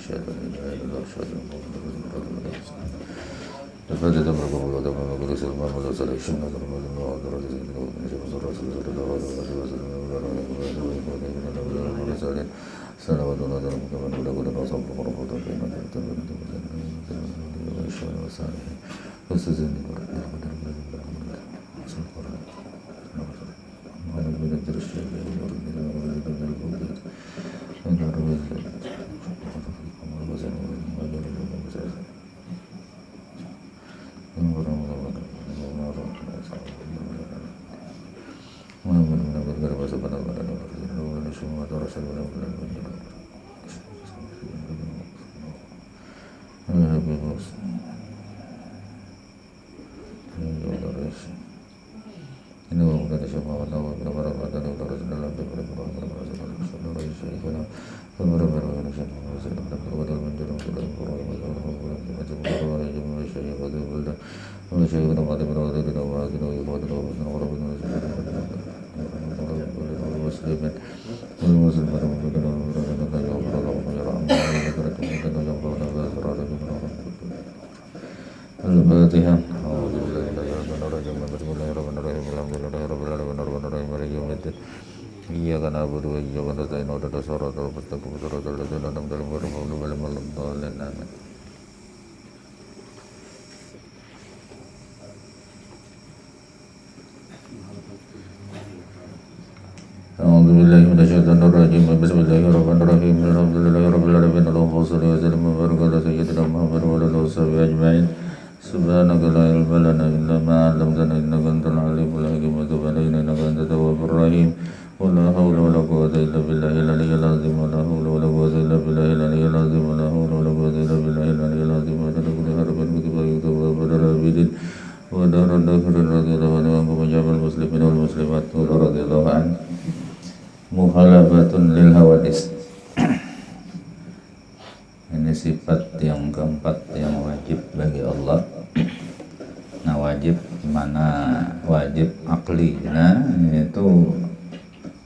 asyhadu an la ilaha illallah asyhadu anna muhammadan rasulullah. الفاتحة من قبل ودم من قبل سلم من قبل سلم شمنا ذرم من قبل ودم من قبل شمس الرسول صلى الله عليه وسلم من قبل سلامة الله ذرم كما نقول قد نصب ربط بين التمن والشوال والصالحين فاستزدني ورحمة الله وصل القرآن وعلى من الدر الشيء ورحمة الله الفاتحة. أعوذ بالله من الشيطان الرجيم. بسم الله الرحمن الرحيم. الحمد لله رب العالمين الرحمن الرحيم مالك يوم الدين. إياك نعبد وإياك نستعين اهدنا الصراط المستقيم صراط الذين أنعمت عليهم غير المغضوب عليهم ولا الضالين آمين. أعوذ بالله من الشيطان الرجيم. بسم الله الرحمن الرحيم. الحمد لله رب العالمين اللهم صل وسلم وبارك على سيدنا محمد وعلى آله وصحبه أجمعين. سبحانك لا علم لنا إلا ما علمتنا إنك أنت العليم الحكيم وتب علينا إنك أنت التواب الرحيم. ولا حول ولا قوة إلا بالله العلي العظيم. ولا حول ولا قوة إلا بالله العلي العظيم. ولا حول ولا قوة إلا بالله العلي العظيم. وعلى كل حرف كتب يكتب وبدر عبيد ودار الدهر رضي الله عنه وجاب المسلمين والمسلمات رضي الله عنه. Muhalafatun lil hawadis. Ini sifat yang keempat yang wajib bagi Allah. Nah, wajib mana? Wajib akli. Nah, itu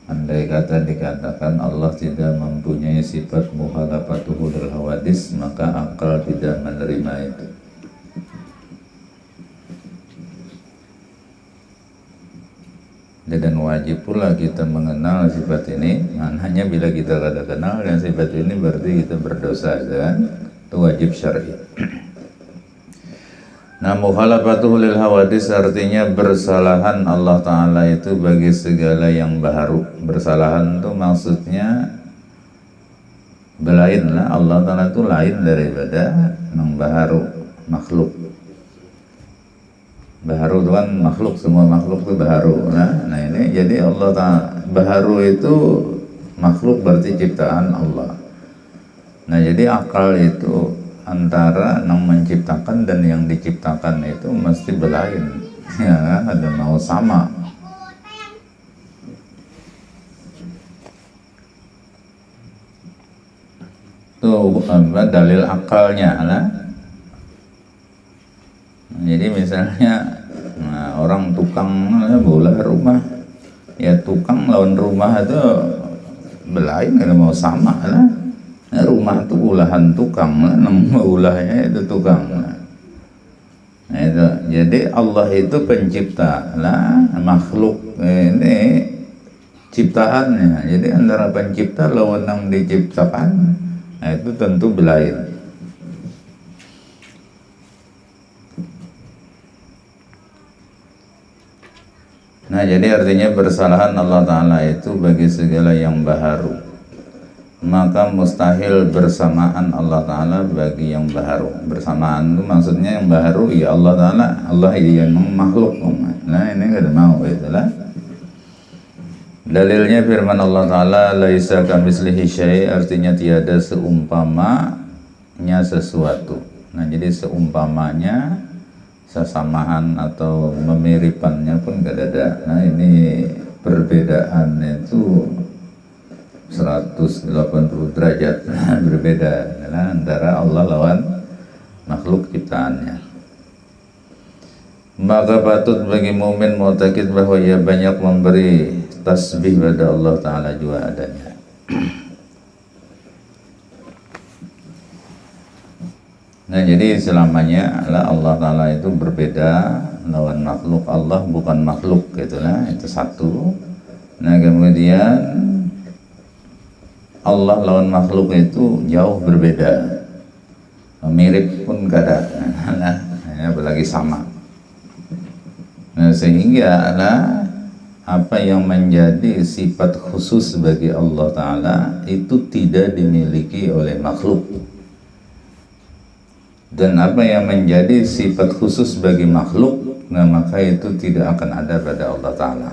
andai kata dikatakan Allah tidak mempunyai sifat muhalafatuhu lil hawadis, maka akal tidak menerima itu. Dan wajib pula kita mengenal sifat ini. Hanya bila kita kada kenal dengan sifat ini berarti kita berdosa, kan? Itu wajib syar'i. Nah, mukhalafatuhu lil hawadis artinya bersalahan Allah Ta'ala itu bagi segala yang baharu. Bersalahan itu maksudnya belain lah. Allah Ta'ala itu lain daripada yang baharu, makhluk. Baharu itu kan makhluk, semua makhluk itu baharu. Nah ini jadi Allah Ta'ala baharu itu makhluk berarti ciptaan Allah. Nah jadi akal itu antara yang menciptakan dan yang diciptakan itu mesti belain, ya ada mau sama. Tuh apa dalil akalnya lah. Jadi misalnya orang tukang bola rumah, ya tukang lawan rumah itu belain kalau mau sama lah. Nah, rumah itu ulahan tukang lah, nama ulahnya itu tukang lah. Nah, itu jadi Allah itu pencipta lah, makhluk ini ciptaannya. Jadi antara pencipta lawan yang diciptakan, nah itu tentu belain. Nah jadi artinya bersalahan Allah Ta'ala itu bagi segala yang baharu, maka mustahil bersamaan Allah Ta'ala bagi yang baharu. Bersamaan itu maksudnya yang baharu ya Allah Ta'ala, Allah yang makhluk. Nah ini gak ada mau itulah. Dalilnya firman Allah Ta'ala laisa kamitslihi syai', artinya tiada seumpamanya sesuatu. Nah jadi seumpamanya, sesamaan atau memiripannya pun gak ada. Nah ini perbedaannya itu 180 derajat berbeda antara Allah lawan makhluk ciptaannya. Maka patut bagi mukmin mu'taqid bahwa ia banyak memberi tasbih pada Allah Ta'ala juga adanya. Nah jadi selamanya Allah Ta'ala itu berbeda lawan makhluk. Allah bukan makhluk gitu lah, itu satu. Nah kemudian Allah lawan makhluk itu jauh berbeda, mirip pun kadang, nah, apalagi sama. Nah sehingga apa yang menjadi sifat khusus bagi Allah Ta'ala itu tidak dimiliki oleh makhluk, dan apa yang menjadi sifat khusus bagi makhluk, nah maka itu tidak akan ada pada Allah Ta'ala.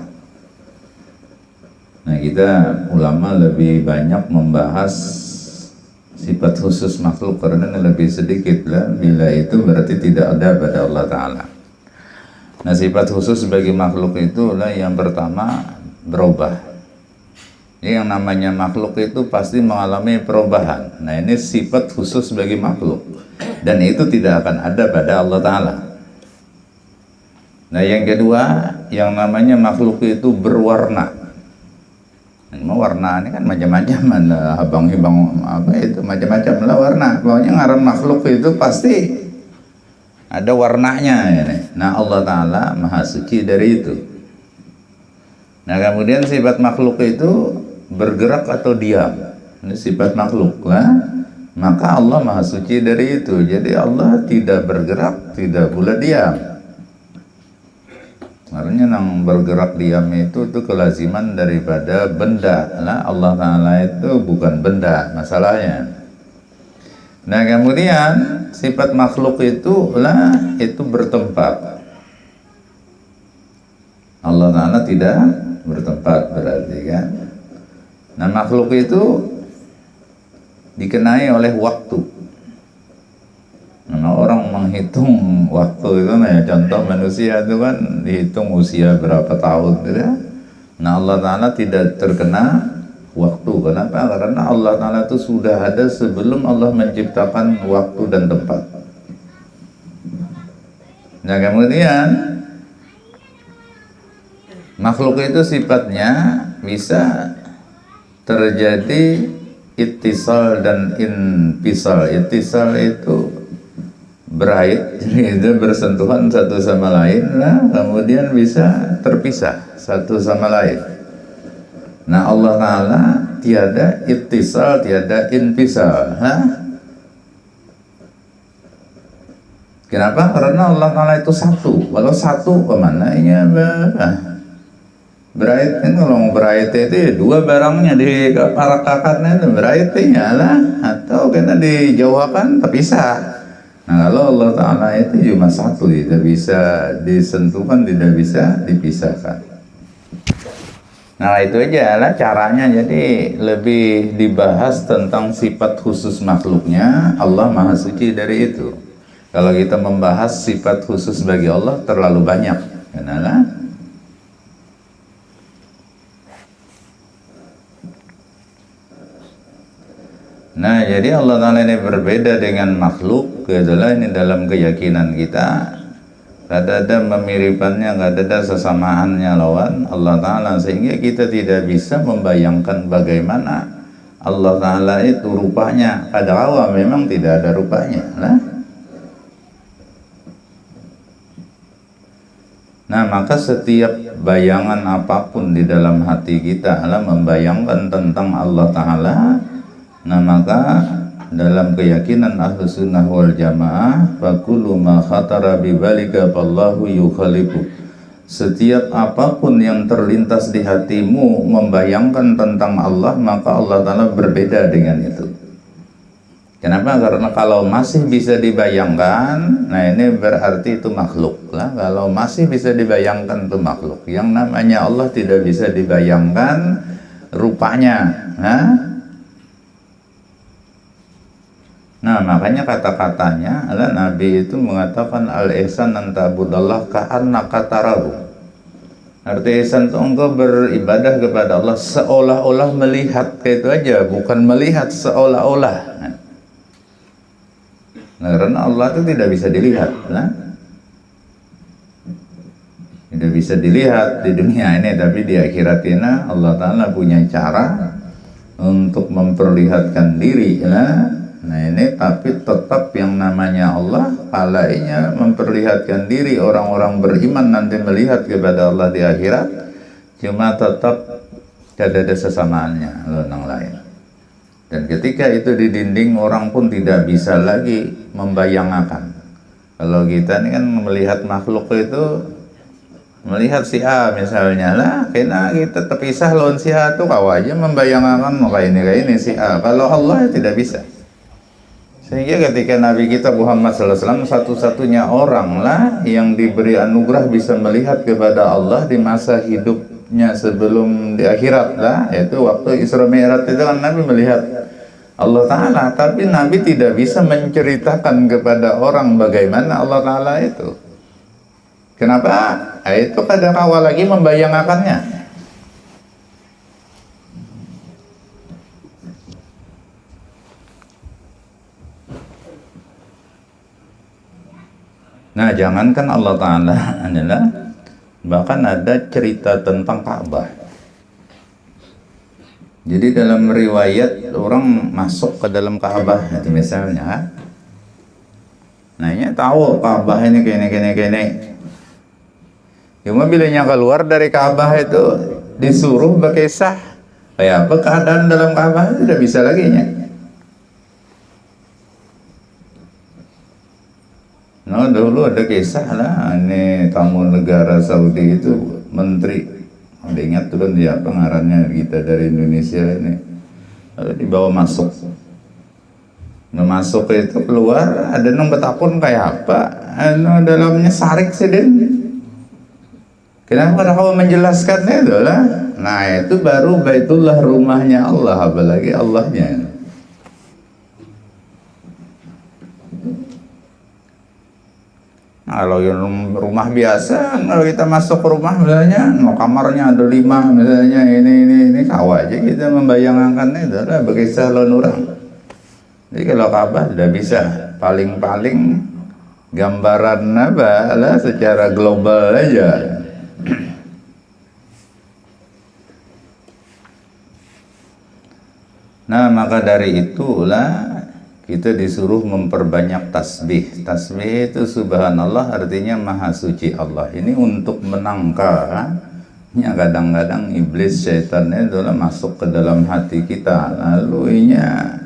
Nah kita ulama lebih banyak membahas sifat khusus makhluk karena lebih sedikit lah, bila itu berarti tidak ada pada Allah Ta'ala. Nah sifat khusus bagi makhluk itulah yang pertama berubah. Yang namanya makhluk itu pasti mengalami perubahan. Nah ini sifat khusus bagi makhluk, dan itu tidak akan ada pada Allah Ta'ala. Nah yang kedua, yang namanya makhluk itu berwarna. Warna ini kan macam-macam, ada habang-hibang apa itu macam-macam lah warna. Pokoknya ngaran makhluk itu pasti ada warnanya ya. Nah Allah Ta'ala maha suci dari itu. Nah kemudian sifat makhluk itu bergerak atau diam, ini sifat makhluk lah, maka Allah maha suci dari itu. Jadi Allah tidak bergerak, tidak pula diam. Artinya yang bergerak diam itu kelaziman daripada benda lah. Allah Ta'ala itu bukan benda masalahnya. Nah kemudian sifat makhluk itu bertempat. Allah Ta'ala tidak bertempat berarti kan. Nah makhluk itu dikenai oleh waktu. Nah orang menghitung waktu itu, nah ya, contoh manusia itu kan dihitung usia berapa tahun gitu ya. Nah Allah Ta'ala tidak terkena waktu. Kenapa? Karena Allah Ta'ala itu sudah ada sebelum Allah menciptakan waktu dan tempat. Nah kemudian makhluk itu sifatnya bisa terjadi ittisal dan inpisal. Ittisal itu berait, itu bersentuhan satu sama lain lah, kemudian bisa terpisah satu sama lain. Nah Allah Ta'ala tiada ittisal, tiada inpisal. Kenapa? Karena Allah Ta'ala itu satu. Kalau satu kemananya berait kan, kalau mau berait itu dua barangnya di para kakaknya itu beritnya lah, atau kita dijauhkan terpisah. Nah kalau Allah Ta'ala itu cuma satu, tidak bisa disentuhkan, tidak bisa dipisahkan. Nah itu aja lah caranya. Jadi lebih dibahas tentang sifat khusus makhluknya, Allah maha suci dari itu. Kalau kita membahas sifat khusus bagi Allah terlalu banyak. Kenapa? Nah jadi Allah Ta'ala ini berbeda dengan makhluk, adalah ini dalam keyakinan kita. Tidak ada memiripannya, tidak ada sesamaannya lawan Allah Ta'ala, sehingga kita tidak bisa membayangkan bagaimana Allah Ta'ala itu rupanya. Padahal memang tidak ada rupanya lah. Nah maka setiap bayangan apapun di dalam hati kita adalah membayangkan tentang Allah Ta'ala. Nah maka dalam keyakinan Ahlus Sunnah wal Jamaah, fakulu ma khatara bibalika fallahu yukhalifu. Setiap apapun yang terlintas di hatimu membayangkan tentang Allah, maka Allah Ta'ala berbeda dengan itu. Kenapa? Karena kalau masih bisa dibayangkan, nah ini berarti itu makhluk lah. Kalau masih bisa dibayangkan itu makhluk. Yang namanya Allah tidak bisa dibayangkan rupanya. Nah makanya kata-katanya adalah Nabi itu mengatakan al-ihsan an ta'budallah ka'annaka tarahu. Arti ihsan itu engkau beribadah kepada Allah seolah-olah melihat, kayak itu aja, bukan melihat seolah-olah. Nah karena Allah itu tidak bisa dilihat, tidak bisa dilihat di dunia ini, tapi di akhirat ini Allah Ta'ala punya cara untuk memperlihatkan diri. Nah ini tapi tetap yang namanya Allah alainya memperlihatkan diri orang-orang beriman nanti melihat kepada Allah di akhirat, cuma tetap tidak ada sesamaannya yang lain. Dan ketika itu di dinding, orang pun tidak bisa lagi membayangkan. Kalau kita ini kan melihat makhluk itu, melihat si A misalnya lah, karena kita terpisah lawan si A tuh kau aja membayangkan kayak ini si A. Kalau Allah tidak bisa. Sehingga ketika Nabi kita Muhammad SAW satu-satunya orang lah yang diberi anugerah bisa melihat kepada Allah di masa hidupnya sebelum di akhirat lah, yaitu waktu Isra Mi'raj itu kan Nabi melihat Allah Ta'ala, tapi Nabi tidak bisa menceritakan kepada orang bagaimana Allah Ta'ala itu. Kenapa? Nah, itu kadang awal lagi membayangkannya. Nah, jangankan Allah Ta'ala adalah, bahkan ada cerita tentang Ka'bah. Jadi dalam riwayat orang masuk ke dalam Ka'bah itu misalnya, nah ini tahu Ka'bah ini gini. Cuma bilanya keluar dari Ka'bah itu disuruh berkisah kayak apa keadaan dalam Ka'bah itu tidak bisa lagi nya. Nah dulu ada kisah lah, ini tamu negara Saudi itu menteri, ada ingat tuh dia pengarannya kita dari Indonesia ini, lalu dibawa masuk. Nah masuk itu keluar ada nang betapun kayak apa, dalamnya sarik sih den. Kenapa kau menjelaskannya itu lah? Nah itu baru Baitullah, rumahnya Allah, apalagi Allahnya. Kalau yang rumah biasa, kalau kita masuk ke rumah misalnya, kamarnya ada 5 misalnya, ini kau aja kita membayangkannya itu adalah berkisah lawan orang. Jadi kalau Ka'bah tidak bisa, paling-paling gambaran apa lah secara global aja. Nah maka dari itulah kita disuruh memperbanyak tasbih. Tasbih itu subhanallah artinya maha suci Allah. Ini untuk menangkal ya kadang-kadang iblis syaitannya adalah masuk ke dalam hati kita, lalu inya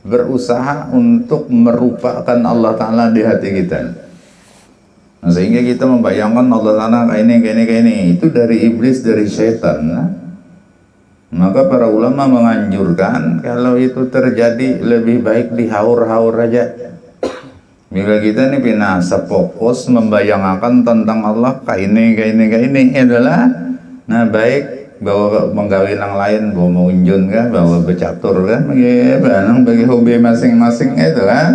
berusaha untuk merupakan Allah Ta'ala di hati kita. Nah, sehingga kita membayangkan Allah Ta'ala kayak ini. Itu dari iblis, dari syaitan. Nah, maka para ulama menganjurkan kalau itu terjadi lebih baik dihaur-haur aja. Bila kita ini pinasa fokus membayangkan tentang Allah kayak ini adalah, nah baik bawa menggawe yang lain, bawa mengunjun kan, bawa bercatur kan, bagi hobi masing-masing itu kan.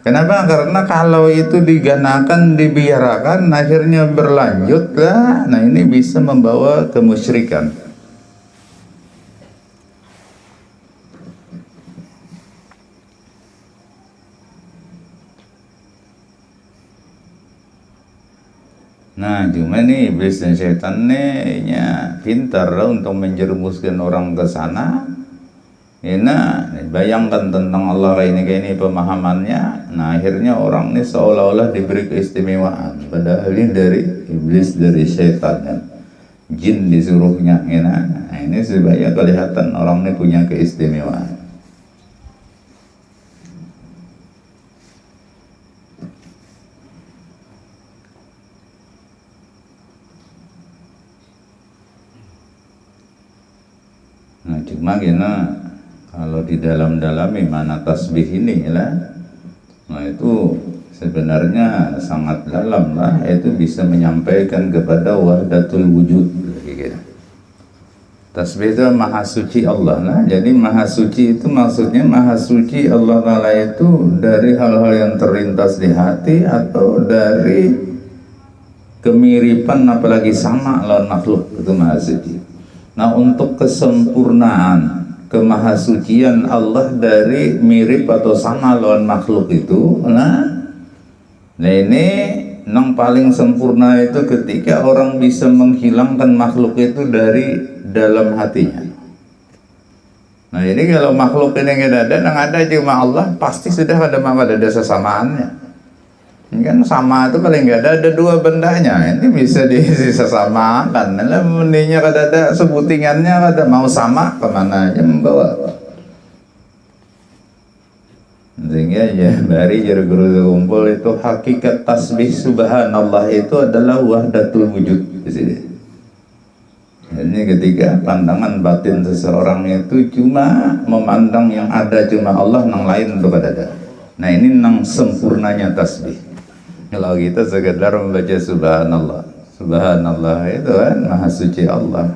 Kenapa? Karena kalau itu diganakan, dibiarkan, akhirnya berlanjut lah. Nah ini bisa membawa kemusyrikan. Nah cuma nih iblis dan setan nya pintar lah untuk menjerumuskan orang ke sana. Nah bayangkan tentang Allah kayak ini pemahamannya. Nah akhirnya orang ini seolah-olah diberi keistimewaan, padahal ini dari iblis, dari setan kan. Jin disuruhnya. Nah ini supaya kelihatan orang ini punya keistimewaan. Nah cuma gini, kalau di dalam-dalami mana tasbih ini lah, nah itu sebenarnya sangat dalam lah, itu bisa menyampaikan kepada wahdatul wujud gitu. Tasbih itu maha suci Allah lah. Jadi maha suci itu maksudnya maha suci Allah Ta'ala itu dari hal-hal yang terlintas di hati atau dari kemiripan apalagi sama lawan makhluk, itu maha suci. Nah untuk kesempurnaan kemahasucian Allah dari mirip atau sama lawan makhluk itu, nah ini yang paling sempurna itu ketika orang bisa menghilangkan makhluk itu dari dalam hatinya. Nah jadi kalau makhluk ini nggak ada, yang ada cuma Allah, pasti sudah ada sesamaannya. Ini kan sama itu paling nggak ada dua bendanya, ini bisa disesamakan. Nah mendingnya ada sebutingannya, ada mau sama kemana aja membawa. Sehingga ya dari guru kumpul itu hakikat tasbih subhanallah itu adalah wahdatul wujud di sini. Ini ketika pandangan batin seseorang itu cuma memandang yang ada cuma Allah, yang lain untuk ada. Nah ini nang sempurnanya tasbih. Kalau kita sekedar membaca subhanallah, subhanallah itu kan maha suci Allah.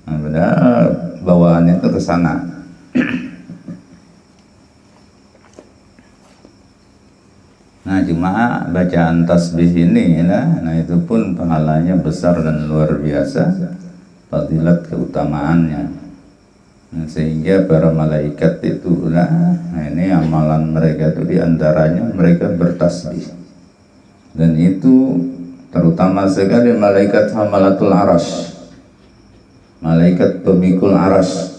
Nah, benar bawaannya itu ke sana. Nah cuma bacaan tasbih ini, nah itu pun pahalanya besar dan luar biasa. Fadilat keutamaannya. Nah, sehingga para malaikat itu nah ini amalan mereka itu diantaranya mereka bertasbih, dan itu terutama sekali malaikat hamalatul aras, malaikat pemikul aras.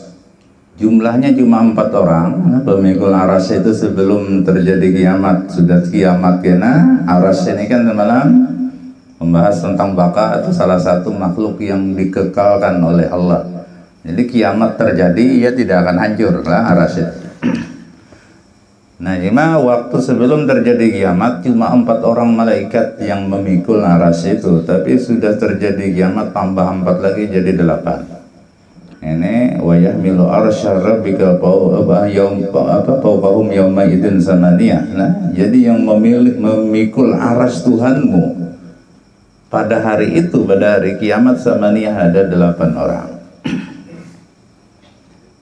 Jumlahnya cuma 4 orang. Nah, pemikul aras itu sebelum terjadi kiamat, sudah kiamat kena aras ini kan malam membahas tentang baka, itu salah satu makhluk yang dikekalkan oleh Allah. Jadi kiamat terjadi, ia tidak akan hancur lah aras itu. Nah cuma waktu sebelum terjadi kiamat cuma 4 orang malaikat yang memikul aras itu, tapi sudah terjadi kiamat tambah 4 lagi jadi 8. Ini wayah milu arsya rabbika fawqahum yawma idzin samaniyah. Nah jadi yang memikul aras Tuhanmu pada hari itu, pada hari kiamat samaniyah ada 8 orang.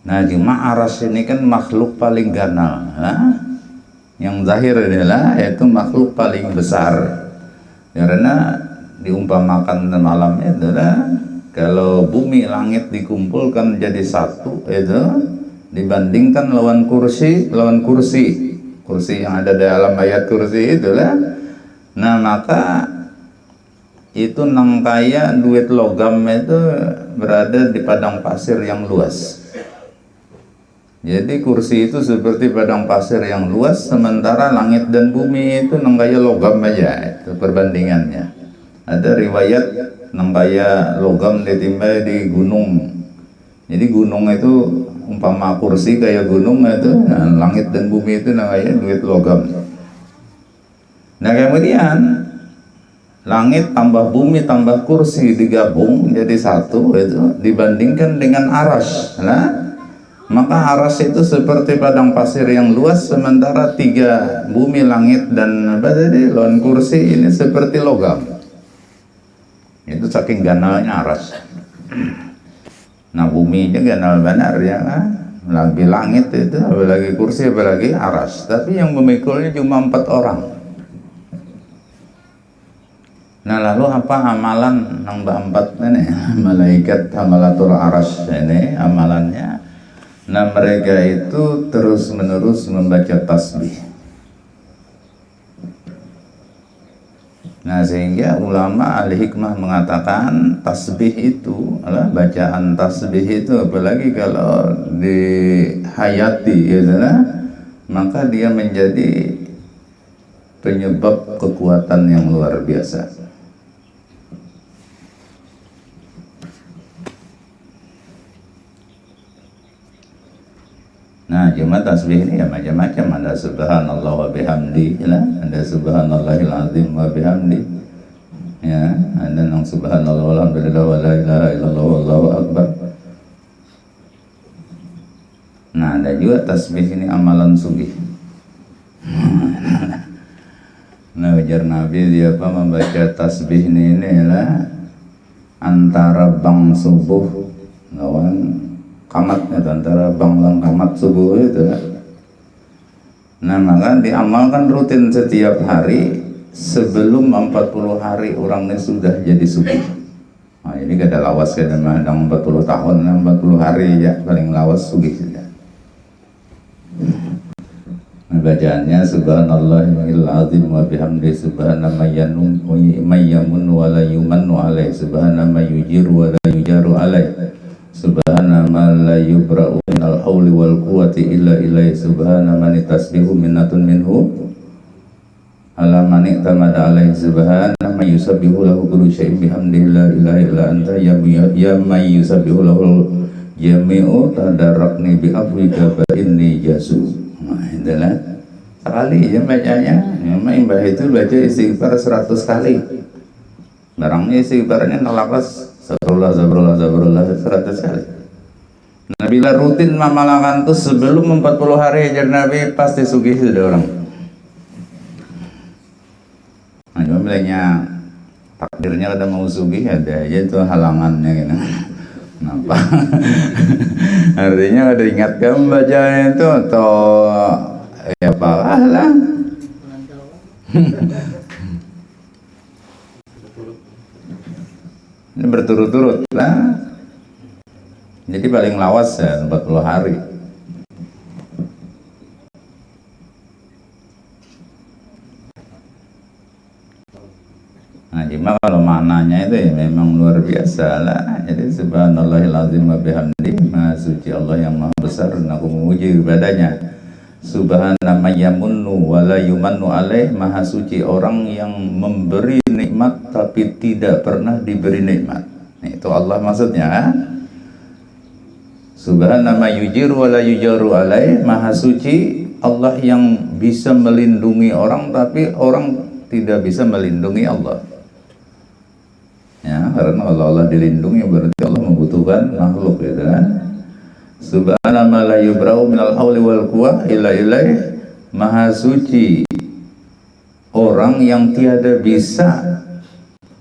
Nah cuma aras ini kan makhluk paling ganal. Nah, yang zahir adalah yaitu makhluk paling besar. Karena diumpamakan malam itu kalau bumi langit dikumpulkan jadi satu itu dibandingkan lawan kursi yang ada dalam ayat kursi itulah. Nah maka itu nang kaya duit logam itu berada di padang pasir yang luas. Jadi kursi itu seperti padang pasir yang luas, sementara langit dan bumi itu nang kaya logam aja. Itu perbandingannya. Ada riwayat nang kaya logam ditimba di gunung. Jadi gunung itu umpama kursi kayak gunung itu, nah, langit dan bumi itu nang kaya duit logam. Nah kemudian langit tambah bumi tambah kursi digabung jadi satu itu dibandingkan dengan aras. Nah, maka aras itu seperti padang pasir yang luas, sementara 3 bumi, langit dan lawan kursi ini seperti logam. Itu saking ganalnya aras. Nah bumi nya ganal benar ya kan? Lagi langit itu, apalagi kursi, apalagi aras. Tapi yang memikulnya cuma 4 orang. Nah lalu apa amalan nambah 4 ini malaikat hamalatul aras ini amalannya? Nah mereka itu terus menerus membaca tasbih. Nah sehingga ulama ahli hikmah mengatakan tasbih itu adalah bacaan tasbih itu, apalagi kalau dihayati gitu, maka dia menjadi penyebab kekuatan yang luar biasa. Nah cuma tasbih ini ya macam-macam, ada subhanallah wa bihamdi, ada subhanallahil azim wa bihamdi, ya ada nang subhanallah walhamdulillah wa la ilaha illallah wallahu akbar. Nah ada juga tasbih ini amalan sugih. Nah ujar Nabi siapa membaca tasbih ini lah antara bang subuh lawan kamat, antara bang dan kamat subuh itu. Nah maka diamalkan rutin setiap hari sebelum 40 hari orang ini sudah jadi subuh. Nah ini kada lawas kada madang 40 tahun, 40 hari ya paling lawas subuh sudah. Nah, bacaannya subhanallahil azim wa bihamdi subhana mayyamun wa la yumannu alaih subhana mayyujiru wa la yujaru alaih Subhana man la yubra'u minal hauli wal quwati illa ilaihi. Subhana man tasbihu minnatun minhu ala man i'tamada alaihi. Subhana man yusabbihu lahu kullu syai'in bihamdihi la ilaha illa anta ya man yusabbihu lahu jami'u tadarrakni bi afwika fa inni jasu. Nah, itulah sekali ya bacanya. Memang Mbah itu baca istighfar 100 kali. Barangnya istighfarnya nalakas Sabrullah 100 kali. Nah, bila rutin mamalakan tuh sebelum 40 hari ajar Nabi pasti sugih sudah orang. Nah, cuma bilangnya takdirnya ada mau sugih ada aja tuh halangannya gitu. Kenapa? Artinya ada ingatkan bacaan itu atau ya apalah. Ini berturut-turut lah. Jadi paling lawas ya 40 hari. Nah, cuma kalau maknanya itu ya memang luar biasa lah. Jadi subhanallahil azim wa bihamdihi, maha suci Allah yang maha besar dan aku memuji ibadahnya. Subhana man yamunnu wa la yumannu alaih, maha suci orang yang memberi nikmat tapi tidak pernah diberi nikmat. Nah, itu Allah maksudnya. Subhana man yujiru wa la yujaru alaih, maha suci Allah yang bisa melindungi orang tapi orang tidak bisa melindungi Allah. Ya, karena kalau Allah dilindungi berarti Allah membutuhkan makhluk, gitu kan. Subhana ma la yubra'u minal hauli wal quwah illa ilaih, maha suci orang yang tiada bisa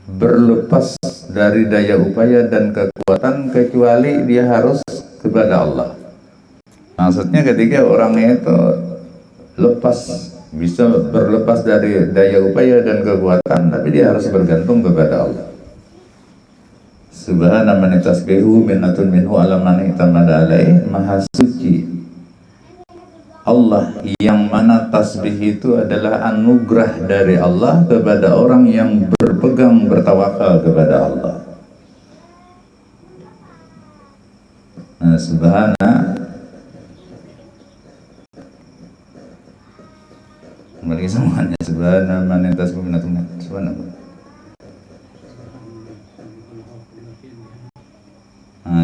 berlepas dari daya upaya dan kekuatan kecuali dia harus kepada Allah. Maksudnya ketika orang itu lepas, bisa berlepas dari daya upaya dan kekuatan, tapi dia harus bergantung kepada Allah. Subhana man tasbihu minnatun minhu ala man i'tamada alaih, maha suci Allah yang mana tasbih itu adalah anugerah dari Allah kepada orang yang berpegang bertawakal kepada Allah. Nah, subhana kembali semuanya. Subhana man tasbihu minnatun minhu. Subhanallah.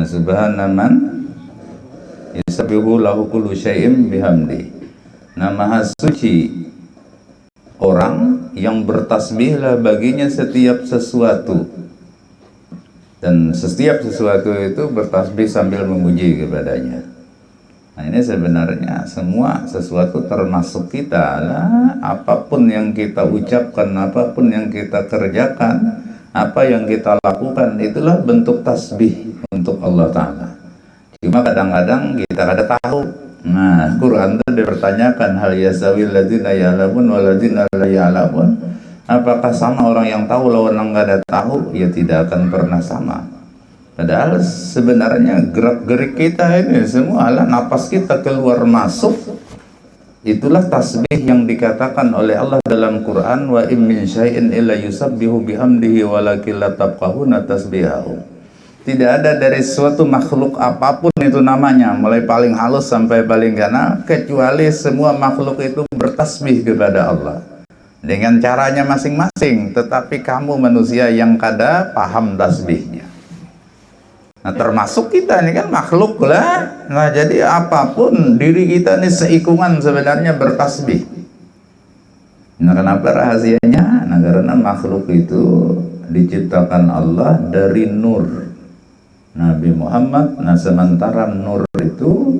Subhana man yusabbihu lahu kullu syai'in bihamdi. Nah, maha suci orang yang bertasbihlah baginya setiap sesuatu, dan setiap sesuatu itu bertasbih sambil memuji kepadanya. Nah, ini sebenarnya semua sesuatu termasuk kita lah. Apapun yang kita ucapkan, apapun yang kita kerjakan, apa yang kita lakukan, itulah bentuk tasbih untuk Allah Ta'ala. Cuma kadang-kadang kita kada tahu. Nah, Quran itu dipertanyakan, hal yasawil ladzina ya'lamun wal ladzina la ya'lamun. Apakah sama orang yang tahu lawan yang kada tahu? Ya tidak akan pernah sama. Padahal sebenarnya gerak-gerik kita ini semua adalah napas kita keluar masuk. Itulah tasbih yang dikatakan oleh Allah dalam Quran, wa im min syai'in illa yusabbihu bihamdihi walakin la tafqahuna tasbihahum. Tidak ada dari suatu makhluk apapun itu namanya, mulai paling halus sampai paling ganas, kecuali semua makhluk itu bertasbih kepada Allah dengan caranya masing-masing, tetapi kamu manusia yang kada paham tasbihnya. Nah, termasuk kita ini kan makhluk lah. Nah, jadi apapun diri kita ini seikungan sebenarnya bertasbih. Nah, kenapa rahasianya? Nah, karena makhluk itu diciptakan Allah dari nur Nabi Muhammad. Nah, sementara nur itu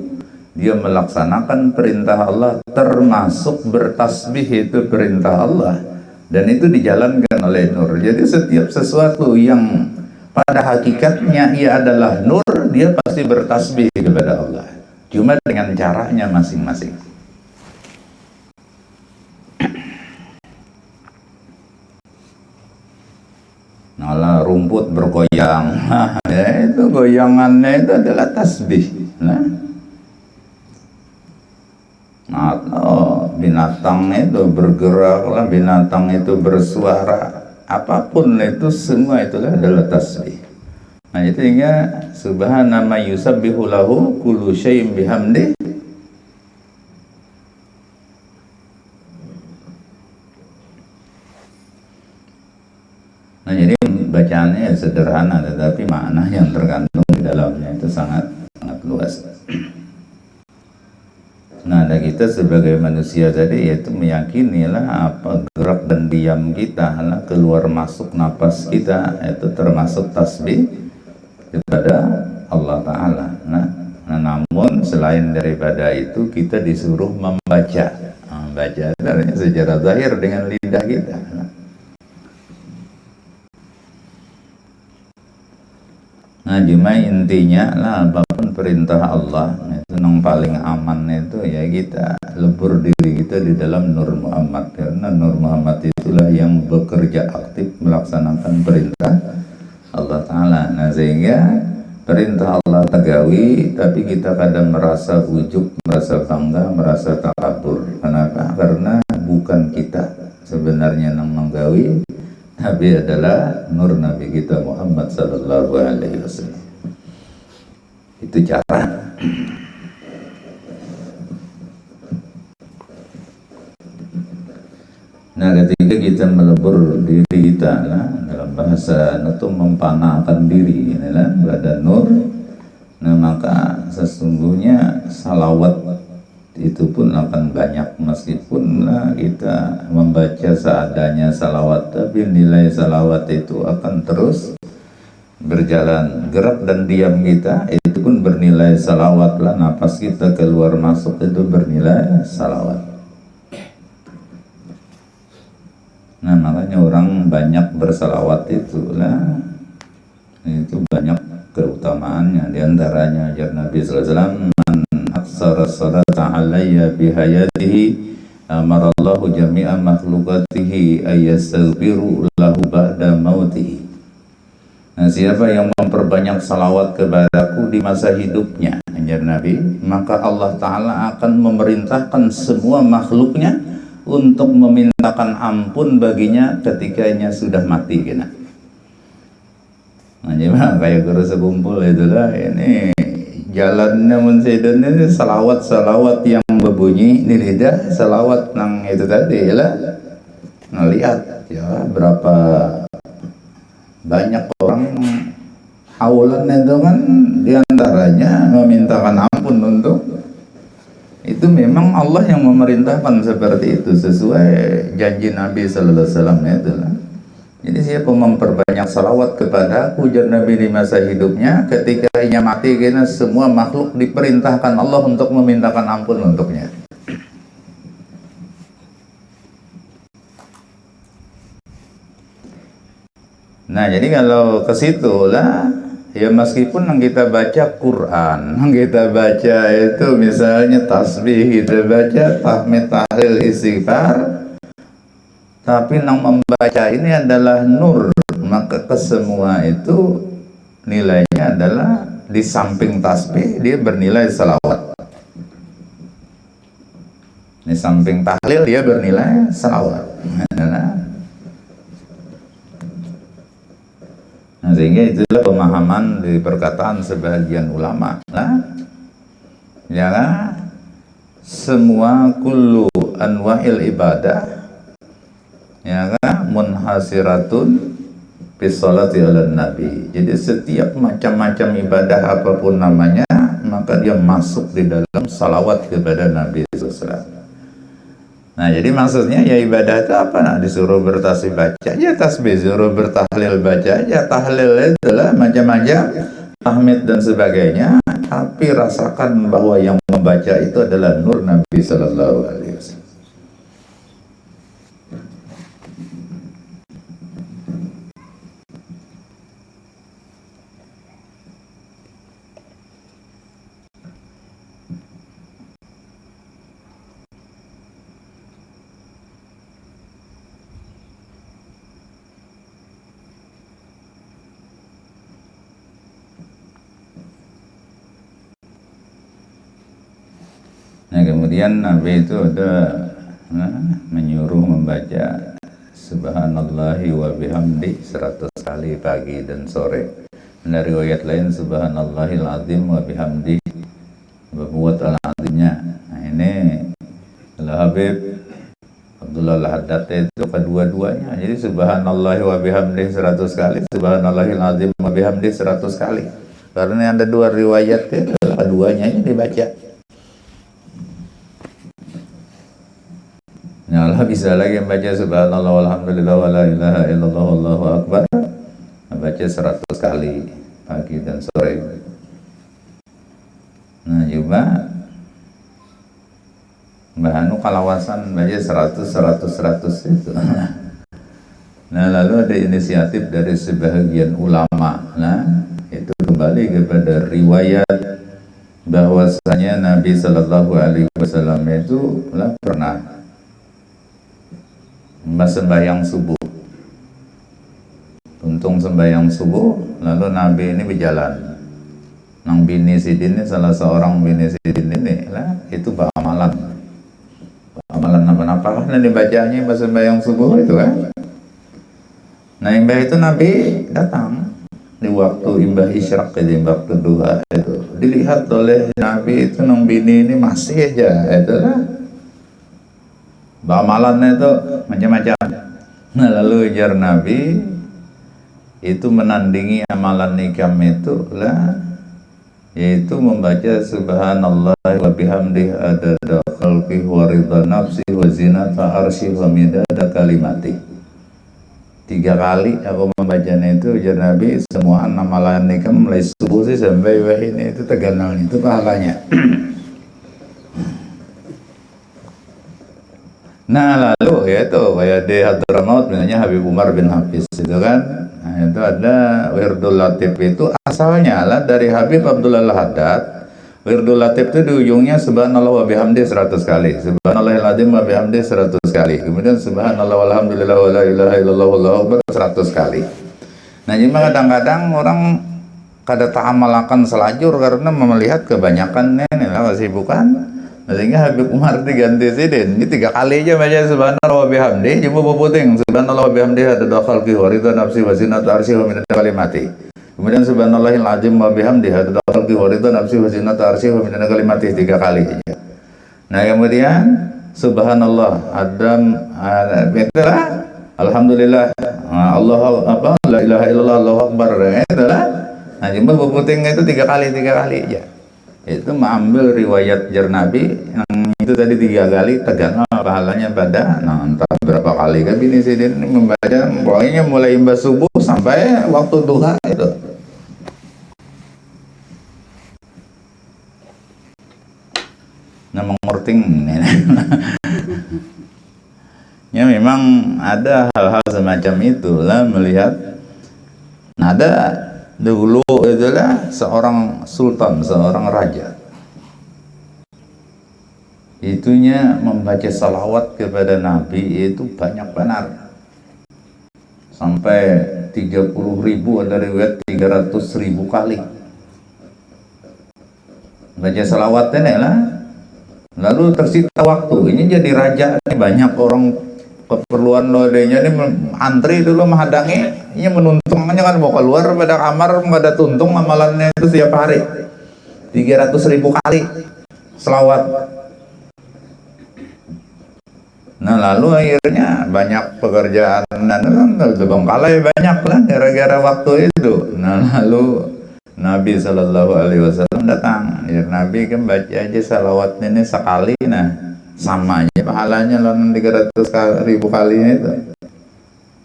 dia melaksanakan perintah Allah, termasuk bertasbih itu perintah Allah, dan itu dijalankan oleh nur. Jadi setiap sesuatu yang pada hakikatnya ia adalah nur, dia pasti bertasbih kepada Allah, cuma dengan caranya masing-masing. Nah, rumput bergoyang, nah, ya itu goyangannya itu adalah tasbih. Atau binatang itu bergerak, binatang itu bersuara, apapun itu semua itulah adalah tasbih. Nah itu hingga subhana ma yusabbihu lahu kullu syai'in bihamdi. Nah jadi bacaannya sederhana tetapi makna yang terkandung di dalamnya itu sangat luas. Nah, ada kita sebagai manusia tadi yaitu meyakinilah apa gerak dan diam kita, lah, keluar masuk napas kita itu termasuk tasbih kepada Allah Ta'ala. Nah, namun selain daripada itu kita disuruh membaca. Membaca artinya secara zahir dengan lidah kita. Nah, cuma intinya lah apapun perintah Allah itu yang paling aman itu ya kita lebur diri kita di dalam Nur Muhammad, karena Nur Muhammad itulah yang bekerja aktif melaksanakan perintah Allah Ta'ala. Nah sehingga perintah Allah tegawi tapi kita kadang merasa ujub, merasa bangga, merasa takabur. Kenapa? Karena bukan kita sebenarnya yang menggawi, Nabi adalah nur Nabi kita Muhammad sallallahu alaihi wasallam. Itu cara. Nah, ketika kita melebur diri kita lah, dalam bahasa itu mempanahkan diri inilah pada nur. Nah, maka sesungguhnya salawat itu pun akan banyak, meskipun kita membaca seadanya salawat, tapi nilai salawat itu akan terus berjalan. Gerak dan diam kita itu pun bernilai salawat lah, napas kita keluar masuk itu bernilai salawat. Nah makanya orang banyak bersalawat itulah, itu banyak keutamaannya. Di antaranya ajar Nabi sallallahu alaihi wasallam, aksara salata alayya bihayatihi amarallahu jami'a makhlukatihi ayyastaghfiru lahu ba'da mautihi. Nah siapa yang memperbanyak salawat kepadaku di masa hidupnya, ajar Nabi, maka Allah Ta'ala akan memerintahkan semua makhluknya untuk memintakan ampun baginya ketika ia sudah mati kena. Nah jadi kayak guru sekumpul itulah, ini jalannya Munsidun ini salawat yang berbunyi di lidah, salawat nang itu tadi lah. Ngelihat ya berapa banyak orang haulan itu kan diantaranya memintakan ampun untuk itu. Memang Allah yang memerintahkan seperti itu sesuai janji Nabi sallallahu alaihi wasallam itulah. Jadi siapa memperbanyak salawat kepada ujar Nabi di masa hidupnya, ketika ia mati kena semua makhluk diperintahkan Allah untuk memintakan ampun untuknya. Nah jadi kalau ke situ lah ya, meskipun yang kita baca Quran, yang kita baca itu misalnya tasbih, kita baca tahmid, tahlil, istighfar, tapi yang membaca ini adalah nur, maka kesemua itu nilainya adalah di samping tasbih dia bernilai salawat, di samping tahlil dia bernilai salawat. Nah, sehingga itulah pemahaman dari perkataan sebagian ulama lah, ya kan? Semua kullu anwa'il ibadah ya kan munhasiratun bisolati ala nabi. Jadi setiap macam-macam ibadah apapun namanya, maka dia masuk di dalam salawat kepada Nabi SAW. Nah jadi maksudnya ya ibadah itu apa? Nah, disuruh bertasbih baca aja tasbih, disuruh bertahlil baca aja tahlil, itulah macam-macam tahmid dan sebagainya, tapi rasakan bahwa yang membaca itu adalah nur Nabi sallallahu alaihi wasallam. Nah kemudian Nabi itu ada menyuruh membaca Subhanallahi wa bihamdi 100 kali pagi dan sore. Dari riwayat lain subhanallahil azim wa bihamdi wa buat al-azimnya. Nah ini Al-Habib Abdullah Al-Haddad itu kedua-duanya. Jadi subhanallahi wa bihamdi 100 kali, subhanallahil azim wa bihamdi 100 kali. Karena ada dua riwayat itu, keduanya ini dibaca. Ya Allah, bisa lagi membaca subhanallah walhamdulillah wa la ilaha illallah wallahu akbar. Baca 100 kali pagi dan sore. Nah coba Mbah Anu kalawasan baca 100 itu. Nah lalu ada inisiatif dari sebagian ulama. Nah itu kembali kepada riwayat bahwasanya Nabi Shallallahu Alaihi Wasallam itu pernah sembahyang subuh. Untung sembahyang subuh, lalu Nabi ini berjalan. Nang bini sidin ini salah seorang bini sidin ini lah itu amalan apa-apa kan dibacanya pas sembahyang subuh itu kan. Nah imbah itu Nabi datang di waktu imbah isyraq, di waktu duha itu dilihat oleh Nabi itu nang bini ini masih aja itu lah amalannya itu macam-macam. Nah lalu ujar Nabi itu menandingi amalan nikam itu lah, yaitu membaca subhanallah wa bihamdihi adada khalqi wa ridha nafsi wa zinata arsy wa midada kalimati. 3 kali aku membacanya itu ujar Nabi, semua amalan nikam mulai subuh sih sampai ini itu terganal itu pahalanya. Nah lalu yaitu kayak di Hadramaut namanya Habib Umar bin Hafiz itu kan. Nah itu ada Wirdul Latif itu asalnya lah dari Habib Abdullah Al-Haddad. Wirdul Latif itu di ujungnya subhanallah wa bihamdi 100 kali, subhanallahil azim wa bihamdi 100 kali, kemudian subhanallah walhamdulillah wa la ilaha illallah wallahu akbar 100 kali. Nah cuma kadang-kadang orang kada ta'amalakan selajur karena melihat kebanyakan ini lah kesibukan. Sehingga Habib Umar diganti sidin. Ini 3 kali aja baca subhanallah wa bihamdi, coba puting subhanallah wa bihamdi adada khalqi wa ridha nafsi wa zinata arsy wa midada kalimati. Kemudian subhanallahil azim wa bihamdi adada khalqi wa ridha nafsi wa zinata arsy wa midada kalimati 3 kali aja. Nah, kemudian subhanallah adam itulah alhamdulillah Allah apa la ilaha illallah Allahu akbar itulah. Nah, coba puting itu 3 kali aja. Itu mengambil riwayat jar Nabi yang itu tadi 3 kali tegangan pahalanya pada entah berapa kali kan bini sidin membaca pokoknya mulai imbas subuh sampai waktu duha itu. Nah mengurting ya memang ada hal-hal semacam itulah melihat. Nah ada dulu itulah seorang sultan, seorang raja, itunya membaca salawat kepada Nabi itu banyak benar sampai 30.000, ada riwayat 300.000 kali baca salawat ini lah. Lalu tersita waktu, ini jadi raja ini banyak orang keperluan lodenya ini antri dulu menghadangi, ini menuntungnya kan mau keluar pada kamar nggak ada tuntung amalannya itu setiap hari 300.000 kali selawat. Nah lalu akhirnya banyak pekerjaan terbengkalai banyak lah gara-gara waktu itu. Nah lalu Nabi Shallallahu Alaihi Wasallam datang, ya Nabi kan baca aja salawat ini sekali, nah sama aja pahalanya lawan 300.000 kali itu.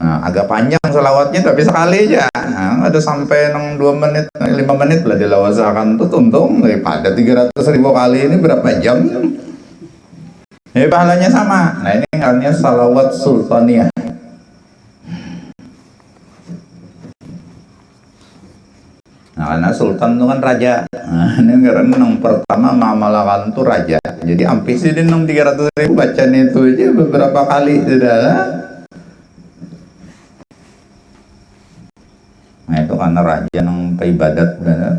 Nah agak panjang selawatnya tapi sekali aja, nah, ada sampai 2 menit 5 menit lah dilawasakan tuh untung daripada 300.000 kali ini berapa jam ya pahalanya sama. Nah ini namanya salawat sultaniyah. Nah, karena sultan itu kan raja. Nah, ini karena yang pertama mamalakan itu raja. Jadi ampisidin 300.000 bacaan itu aja beberapa kali sudah lah. Nah itu karena raja yang ibadat benar.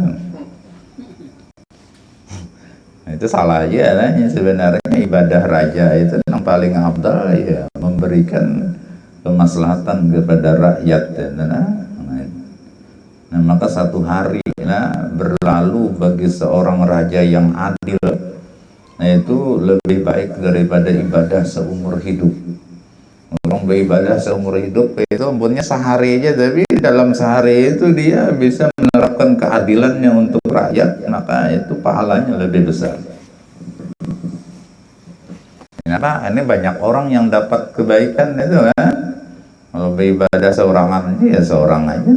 Nah, itu salah aja lah. Sebenarnya ibadah raja itu yang paling afdal ya memberikan kemaslahatan kepada rakyat. Nah, Nah, maka satu hari berlalu bagi seorang raja yang adil, nah itu lebih baik daripada ibadah seumur hidup. Orang beribadah seumur hidup itu ampun sehari aja, tapi dalam sehari itu dia bisa menerapkan keadilannya untuk rakyat, maka itu pahalanya lebih besar. Kenapa? Ini banyak orang yang dapat kebaikan itu kan. Kalau beribadah seorangan aja ya seorang aja.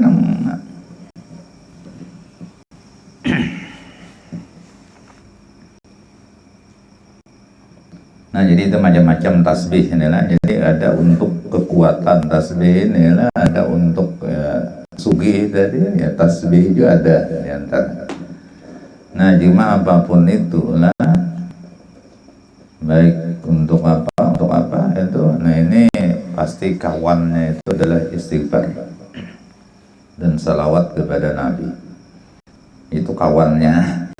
Nah, jadi itu macam-macam tasbih inilah. Jadi ada untuk kekuatan tasbih inilah, ada untuk sugih tadi ya, tasbih juga ada di antara. Nah, cuma apapun itulah, baik untuk apa itu, nah ini pasti kawannya itu adalah istighfar dan salawat kepada Nabi. Itu kawannya.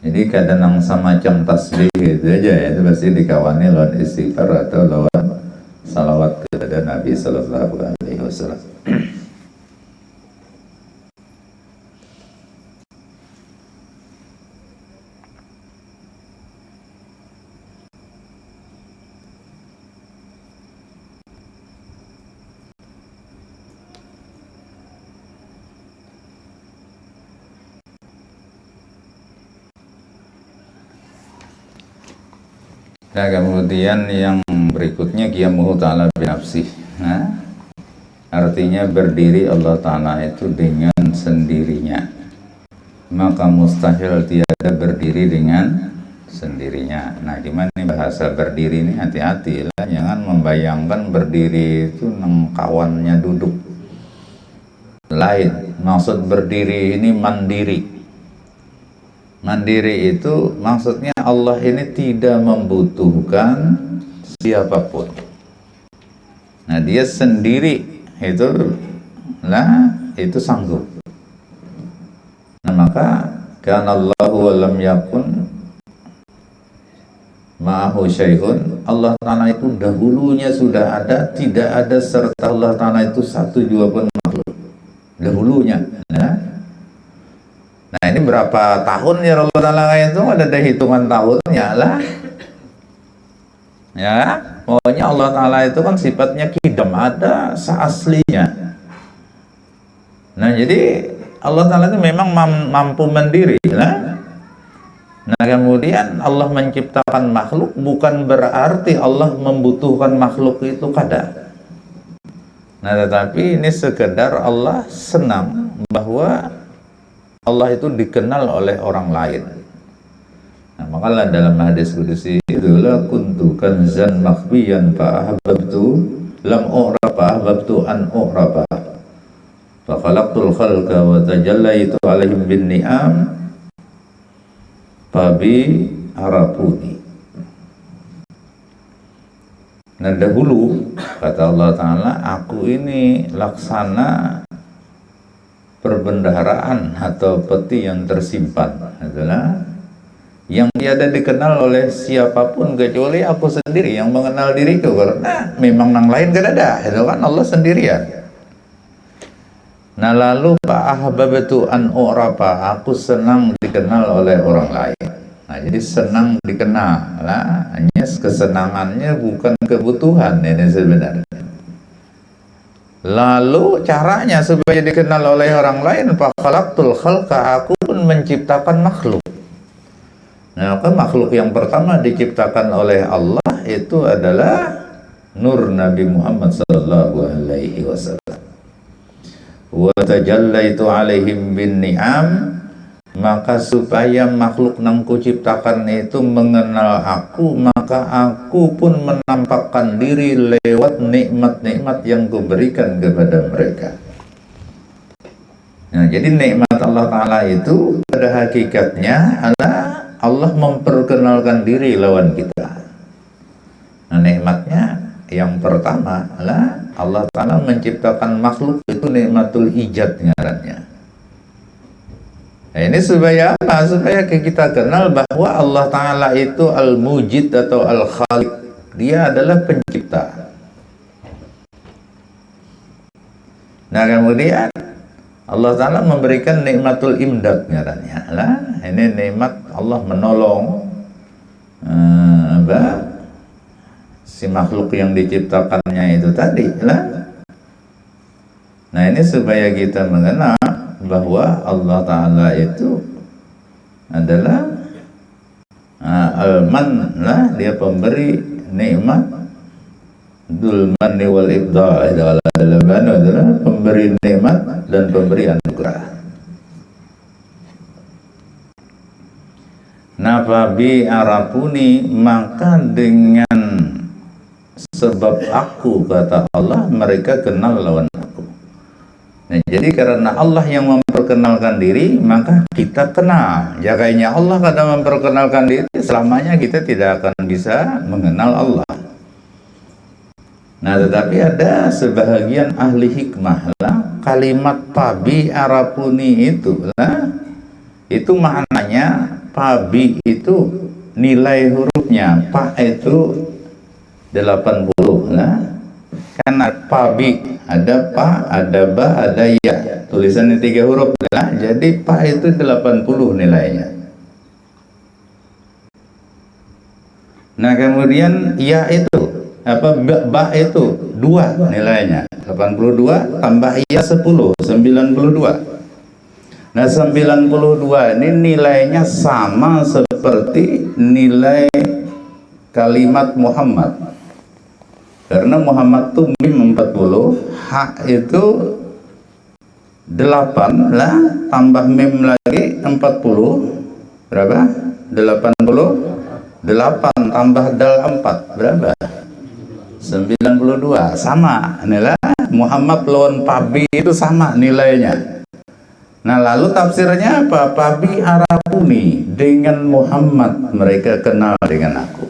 Jadi kadang semacam tasbih gitu aja, itu pasti dikawani lawan istighfar atau lawan salawat kepada Nabi Sallallahu Alaihi Wasallam. Nah, kemudian yang berikutnya qiyamuhu ta'ala binafsih. Nah, artinya berdiri Allah Ta'ala itu dengan sendirinya. Maka mustahil tiada berdiri dengan sendirinya. Nah, gimana nih bahasa berdiri ini, hati-hati lah, jangan membayangkan berdiri itu nang kawannya duduk. Lain, maksud berdiri ini mandiri. Mandiri itu maksudnya Allah ini tidak membutuhkan siapapun. Nah, dia sendiri itu sanggup. Nah, maka kana Allahu wa lam yakun ma'ahu syai'un. Allah Ta'ala itu dahulunya sudah ada, tidak ada serta Allah Ta'ala itu satu juga pun makhluk. Dahulunya. Nah, ini berapa tahun ya Allah Ta'ala itu, ada hitungan tahunnya lah. Ya, pokoknya Allah Ta'ala itu kan sifatnya kidam, ada seaslinya. Nah, jadi Allah Ta'ala itu memang mampu mandiri lah. Nah, kemudian Allah menciptakan makhluk bukan berarti Allah membutuhkan makhluk itu kada. Nah, tetapi ini sekedar Allah senang bahwa Allah itu dikenal oleh orang lain. Nah, makalah dalam hadis qudsi itulah kuntu kanzan makhbiyan fa ahbabtu lam u'rafa ahbabtu an u'rafa fa khalaqtul khalqa wa tajallaitu alaihim bin ni'am fa bi arafuni. Nah, dahulu kata Allah Ta'ala, aku ini laksana perbendaharaan atau peti yang tersimpan adalah yang tiada dikenal oleh siapapun kecuali aku sendiri yang mengenal diriku, karena memang yang lain gak ada, itu kan Allah sendirian. Nah, lalu ahbabtu an u'rafa, aku senang dikenal oleh orang lain. Nah, jadi senang dikenal lah, hanya kesenangannya bukan kebutuhan ini sebenarnya. Lalu caranya supaya dikenal oleh orang lain, fa khalaqtul khalqa, aku pun menciptakan makhluk. Nah, makhluk yang pertama diciptakan oleh Allah itu adalah nur Nabi Muhammad sallallahu alaihi wasallam. Wa tajallaitu alaihim bin ni'am, maka supaya makhluk nang kuciptakan itu mengenal aku, maka aku pun menampakkan diri lewat nikmat-nikmat yang kuberikan kepada mereka. Nah, jadi nikmat Allah Ta'ala itu pada hakikatnya adalah Allah memperkenalkan diri lawan kita. Nah, nikmatnya yang pertama adalah Allah Ta'ala menciptakan makhluk, itu nikmatul ijad ngarannya. Nah, ini supaya apa? Supaya kita kenal bahwa Allah Ta'ala itu al-mujid atau al-khaliq. Dia adalah pencipta. Nah, kemudian Allah Ta'ala memberikan nikmatul imdad ngarannya lah. Ini nikmat Allah menolong si makhluk yang diciptakannya itu tadi lah. Nah ini supaya kita mengenal bahwa Allah Ta'ala itu adalah al-man lah, dia pemberi nikmat, dzul manni wal ibda, adalah pemberi nikmat dan pemberi anugerah. Nafabi arafuni, maka dengan sebab aku, kata Allah, mereka kenal lawan aku. Nah, jadi karena Allah yang memperkenalkan diri, maka kita kenal. Ya kayaknya Allah kadang memperkenalkan diri, selamanya kita tidak akan bisa mengenal Allah. Nah, tetapi ada sebahagian ahli hikmah lah, kalimat pabi arapuni itu lah, itu maknanya pabi itu nilai hurufnya, pa itu 80 lah. Karena pabi ada pa, ada ba, ada ya, tulisannya 3 huruf lah, jadi pa itu 80 nilainya. Nah kemudian ya itu ba itu 2 nilainya, 82 tambah ya 10, 92. Nah 92 ini nilainya sama seperti nilai kalimat Muhammad. Karena Muhammad itu mim 40, hak itu 8 lah, tambah mim lagi 40, berapa? 88 tambah dal 4, berapa? 92, sama nilai Muhammad lawan pabi itu sama nilainya. Nah lalu tafsirnya apa? Pabi arafuni, dengan Muhammad mereka kenal dengan aku.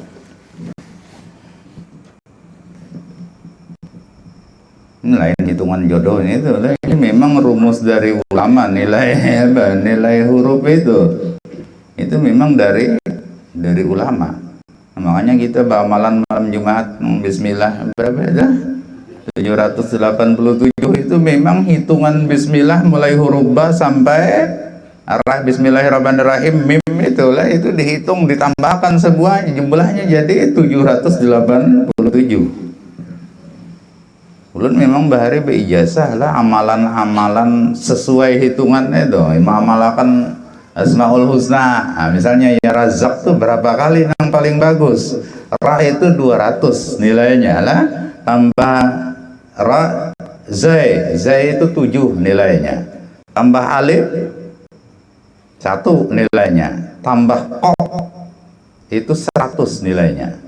Ini lain hitungan jodoh ini itu. Ini memang rumus dari ulama, nilai apa? Nilai huruf itu memang dari ulama. Nah, makanya kita bamalan malam Jumat bismillah berapa ya? 787 itu memang hitungan bismillah mulai huruf ba sampai arah bismillahirrahmanirrahim mim itulah, itu dihitung ditambahkan sebuah jumlahnya jadi 787. Ulun memang bahari beijazah lah amalan-amalan sesuai hitungannya itu, mengamalkan Asmaul Husna. Nah, misalnya ya Razak tuh berapa kali yang paling bagus? Ra itu 200 nilainya lah, tambah ra zai itu 7 nilainya, tambah alif 1 nilainya, tambah ko itu 100 nilainya.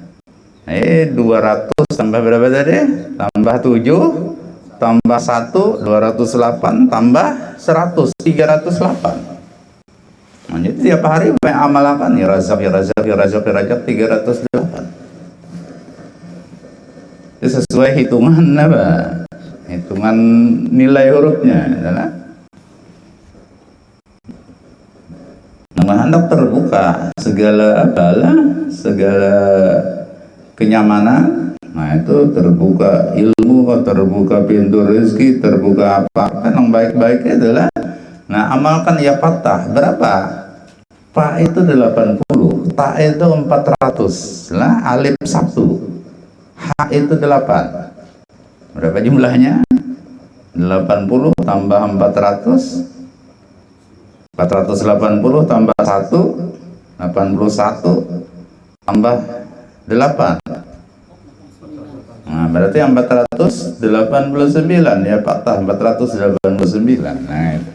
200 tambah berapa tadi? Tambah 7 tambah 1 208 tambah 100 308. Nah, jadi tiap hari amalkan ya Razak 308. Itu sesuai hitungan apa? Hitungan nilai hurufnya adalah. Nah, hendak terbuka segala segala kenyamanan. Nah itu terbuka ilmu, terbuka pintu rezeki, terbuka apa kan yang baik-baik itulah. Nah amalkan ya patah berapa? Pa itu 80, ta itu 400 lah, alif 1, h itu 8. Berapa jumlahnya? 80 tambah 400, 480 tambah 1, 81 tambah 8. Nah, berarti 489 ya patah 489. Nah, itu.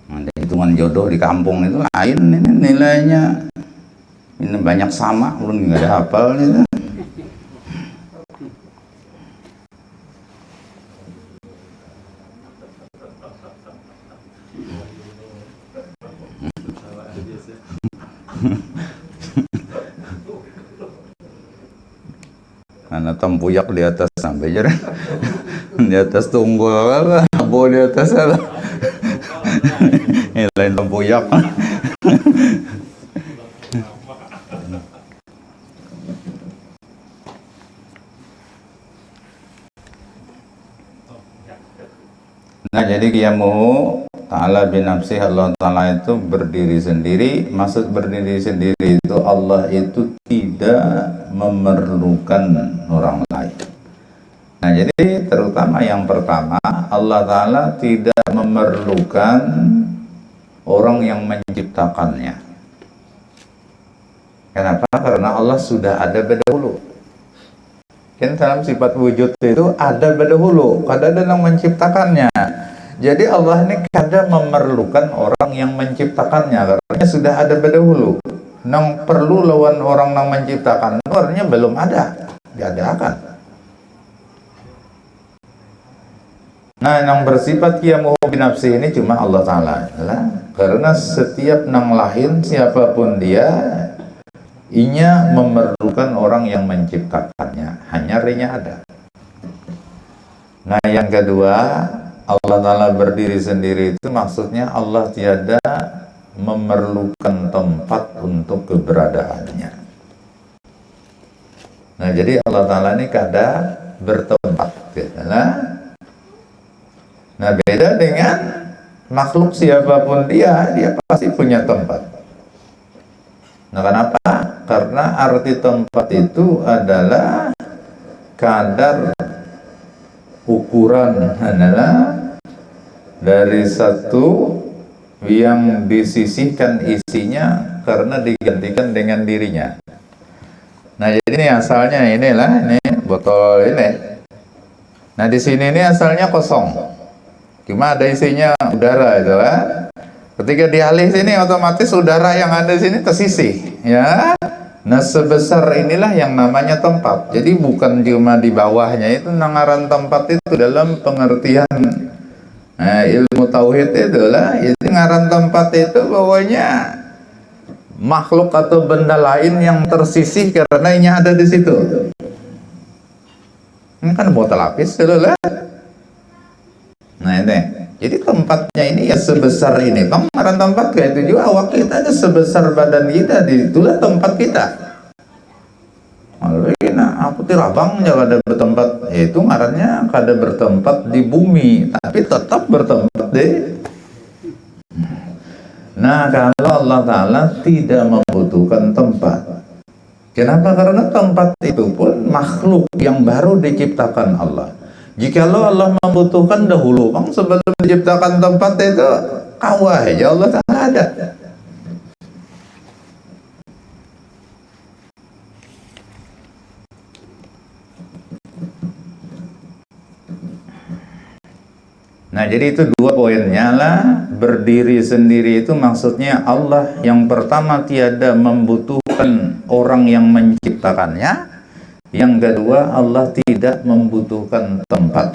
Ada hitungan jodoh di kampung itu lain ini nilainya. Ini banyak sama, belum nggak ada hafal itu. Karena tempuyak di atas sampai jalan di atas tunggul apa, bawa di atas apa, ini lain tempuyak. Nah, jadi qiyamuhu ta'ala binafsih, Allah Ta'ala itu berdiri sendiri. Maksud berdiri sendiri itu Allah itu tidak memerlukan orang lain. Nah, jadi terutama yang pertama, Allah Ta'ala tidak memerlukan orang yang menciptakannya. Kenapa? Karena Allah sudah ada berdahulu. Kan dalam sifat wujud itu ada berdahulu, kada ada yang menciptakannya. Jadi Allah ini kada memerlukan orang yang menciptakannya, karena sudah ada berdahulu. Nang perlu lawan orang yang menciptakan, artinya belum ada, diadakan. Nah, yang bersifat qiyamuhu binafsi ini cuma Allah Ta'ala. Karena setiap nang lain siapapun dia, inya memerlukan orang yang menciptakannya, hanya rinya ada. Nah, yang kedua, Allah Ta'ala berdiri sendiri itu maksudnya Allah tiada memerlukan tempat untuk keberadaannya. Nah, jadi Allah Ta'ala ini kada bertempat, gitu. Nah, beda dengan makhluk siapapun dia pasti punya tempat. Nah, kenapa? Karena arti tempat itu adalah kadar ukuran, adalah dari satu yang disisihkan isinya karena digantikan dengan dirinya. Nah, jadi ini asalnya inilah, ini botol ini. Nah, di sini ini asalnya kosong, cuma ada isinya udara itu kan. Ketika dialih sini otomatis udara yang ada di sini tersisih, ya. Nah, sebesar inilah yang namanya tempat. Jadi bukan cuma di bawahnya, itu nangaran tempat itu dalam pengertian ilmu tauhid itulah. Itu ngaran tempat itu bawahnya makhluk atau benda lain yang tersisih karena ini ada di situ. Ini kan botol lapis dulu lah. Nah, ini. Jadi tempatnya ini ya sebesar ini. Bang, ngaran tempat kayak itu juga awak kita aja sebesar badan kita, itulah tempat kita. Nah, aku tirabang jangan ada bertempat, itu ngarannya kada bertempat di bumi, tapi tetap bertempat deh. Nah, kalau Allah Ta'ala tidak membutuhkan tempat. Kenapa? Karena tempat itu pun makhluk yang baru diciptakan Allah. Jikalau Allah membutuhkan dahulu, bang, sebelum diciptakan tempat itu kawah aja Allah Ta'ala ada. Nah, jadi itu dua poinnya lah. Berdiri sendiri itu maksudnya Allah yang pertama tiada membutuhkan orang yang menciptakannya. Yang kedua, Allah tidak membutuhkan tempat.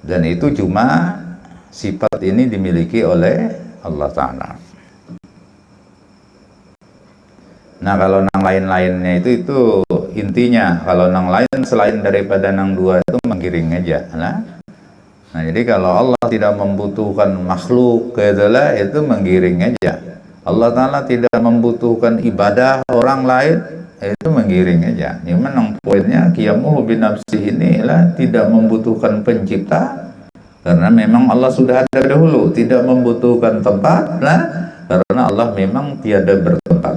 Dan itu cuma sifat ini dimiliki oleh Allah Ta'ala. Nah, kalau nang lain-lainnya itu intinya, kalau nang lain selain daripada nang dua itu menggiring aja. Nah, jadi kalau Allah tidak membutuhkan makhluk, itu menggiring aja. Allah Ta'ala tidak membutuhkan ibadah orang lain, itu menggiring aja. Cuman yang poinnya qiyamuhu binafsi inilah tidak membutuhkan pencipta, karena memang Allah sudah ada dahulu, tidak membutuhkan tempat lah, karena Allah memang tiada bertempat.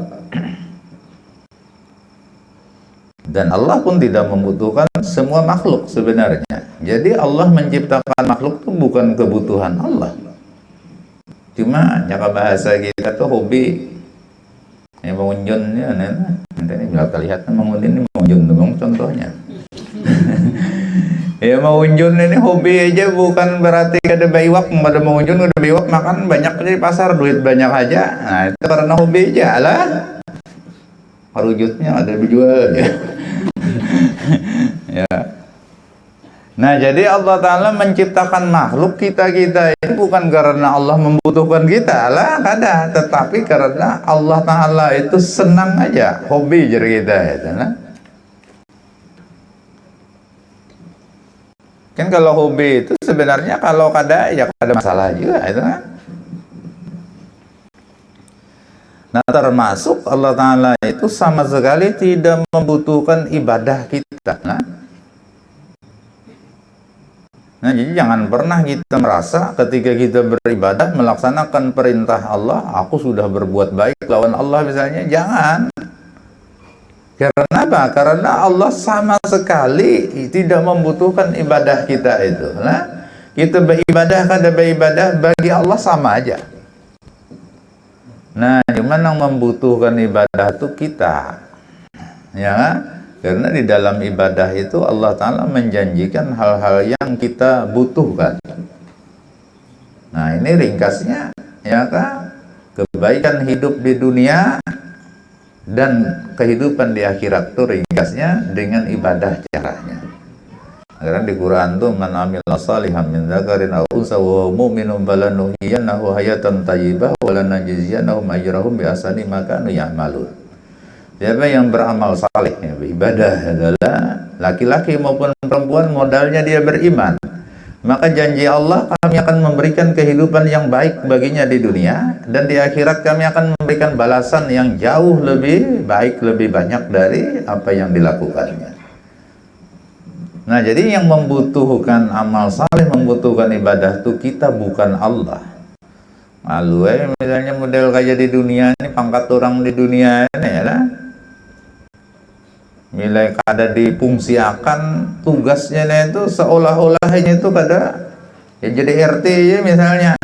Dan Allah pun tidak membutuhkan semua makhluk sebenarnya. Jadi Allah menciptakan makhluk itu bukan kebutuhan Allah. Cuma jaka bahasa kita tuh hobi. Yang mengunjunnya, nanti ini bila terlihat mengunjun ini mengunjun dong contohnya. Ya mengunjun ini hobi aja, bukan berarti ada bayiwak. Pada mengunjun ada bayiwak makan banyak di pasar, duit banyak aja. Nah, itu karena hobi aja lah. Wujudnya ada dijual ya. Ya. Nah, jadi Allah Ta'ala menciptakan makhluk kita-kita ini bukan karena Allah membutuhkan kita lah, kada, tetapi karena Allah Ta'ala itu senang aja, hobi jadi kita itu nah. Kan kalau hobi itu sebenarnya kalau kada ya kada masalah juga itu kan. Nah, termasuk Allah Ta'ala itu sama sekali tidak membutuhkan ibadah kita. Nah, Nah, jadi jangan pernah kita merasa ketika kita beribadah melaksanakan perintah Allah, aku sudah berbuat baik lawan Allah misalnya. Jangan. Karena apa? Karena Allah sama sekali tidak membutuhkan ibadah kita itu. Nah, kita beribadah kada beribadah bagi Allah sama aja. Nah, cuman yang membutuhkan ibadah itu kita. Ya kan? Karena di dalam ibadah itu Allah Ta'ala menjanjikan hal-hal yang kita butuhkan. Nah, ini ringkasnya, ya kan? Kebaikan hidup di dunia dan kehidupan di akhirat itu ringkasnya dengan ibadah caranya. Karena di Quran tuh man amila salihan min dzakarin aw unsa wa mu'minun falanuhyiyannahu hayatan thayyibah wa lanajziyannahum ajrahum bi ahsani ma kanu ya'malun. Siapa yang beramal saleh, ya, beribadah adalah laki-laki maupun perempuan, modalnya dia beriman. Maka janji Allah, kami akan memberikan kehidupan yang baik baginya di dunia, dan di akhirat kami akan memberikan balasan yang jauh lebih baik, lebih banyak dari apa yang dilakukannya. Nah, jadi yang membutuhkan amal saleh, membutuhkan ibadah itu kita, bukan Allah. Malu misalnya model kayak di dunia ini, pangkat orang di dunia ini ya lah. Nilai kada difungsiakan tugasnya itu seolah-olahnya itu kada ya jadi RT ya misalnya.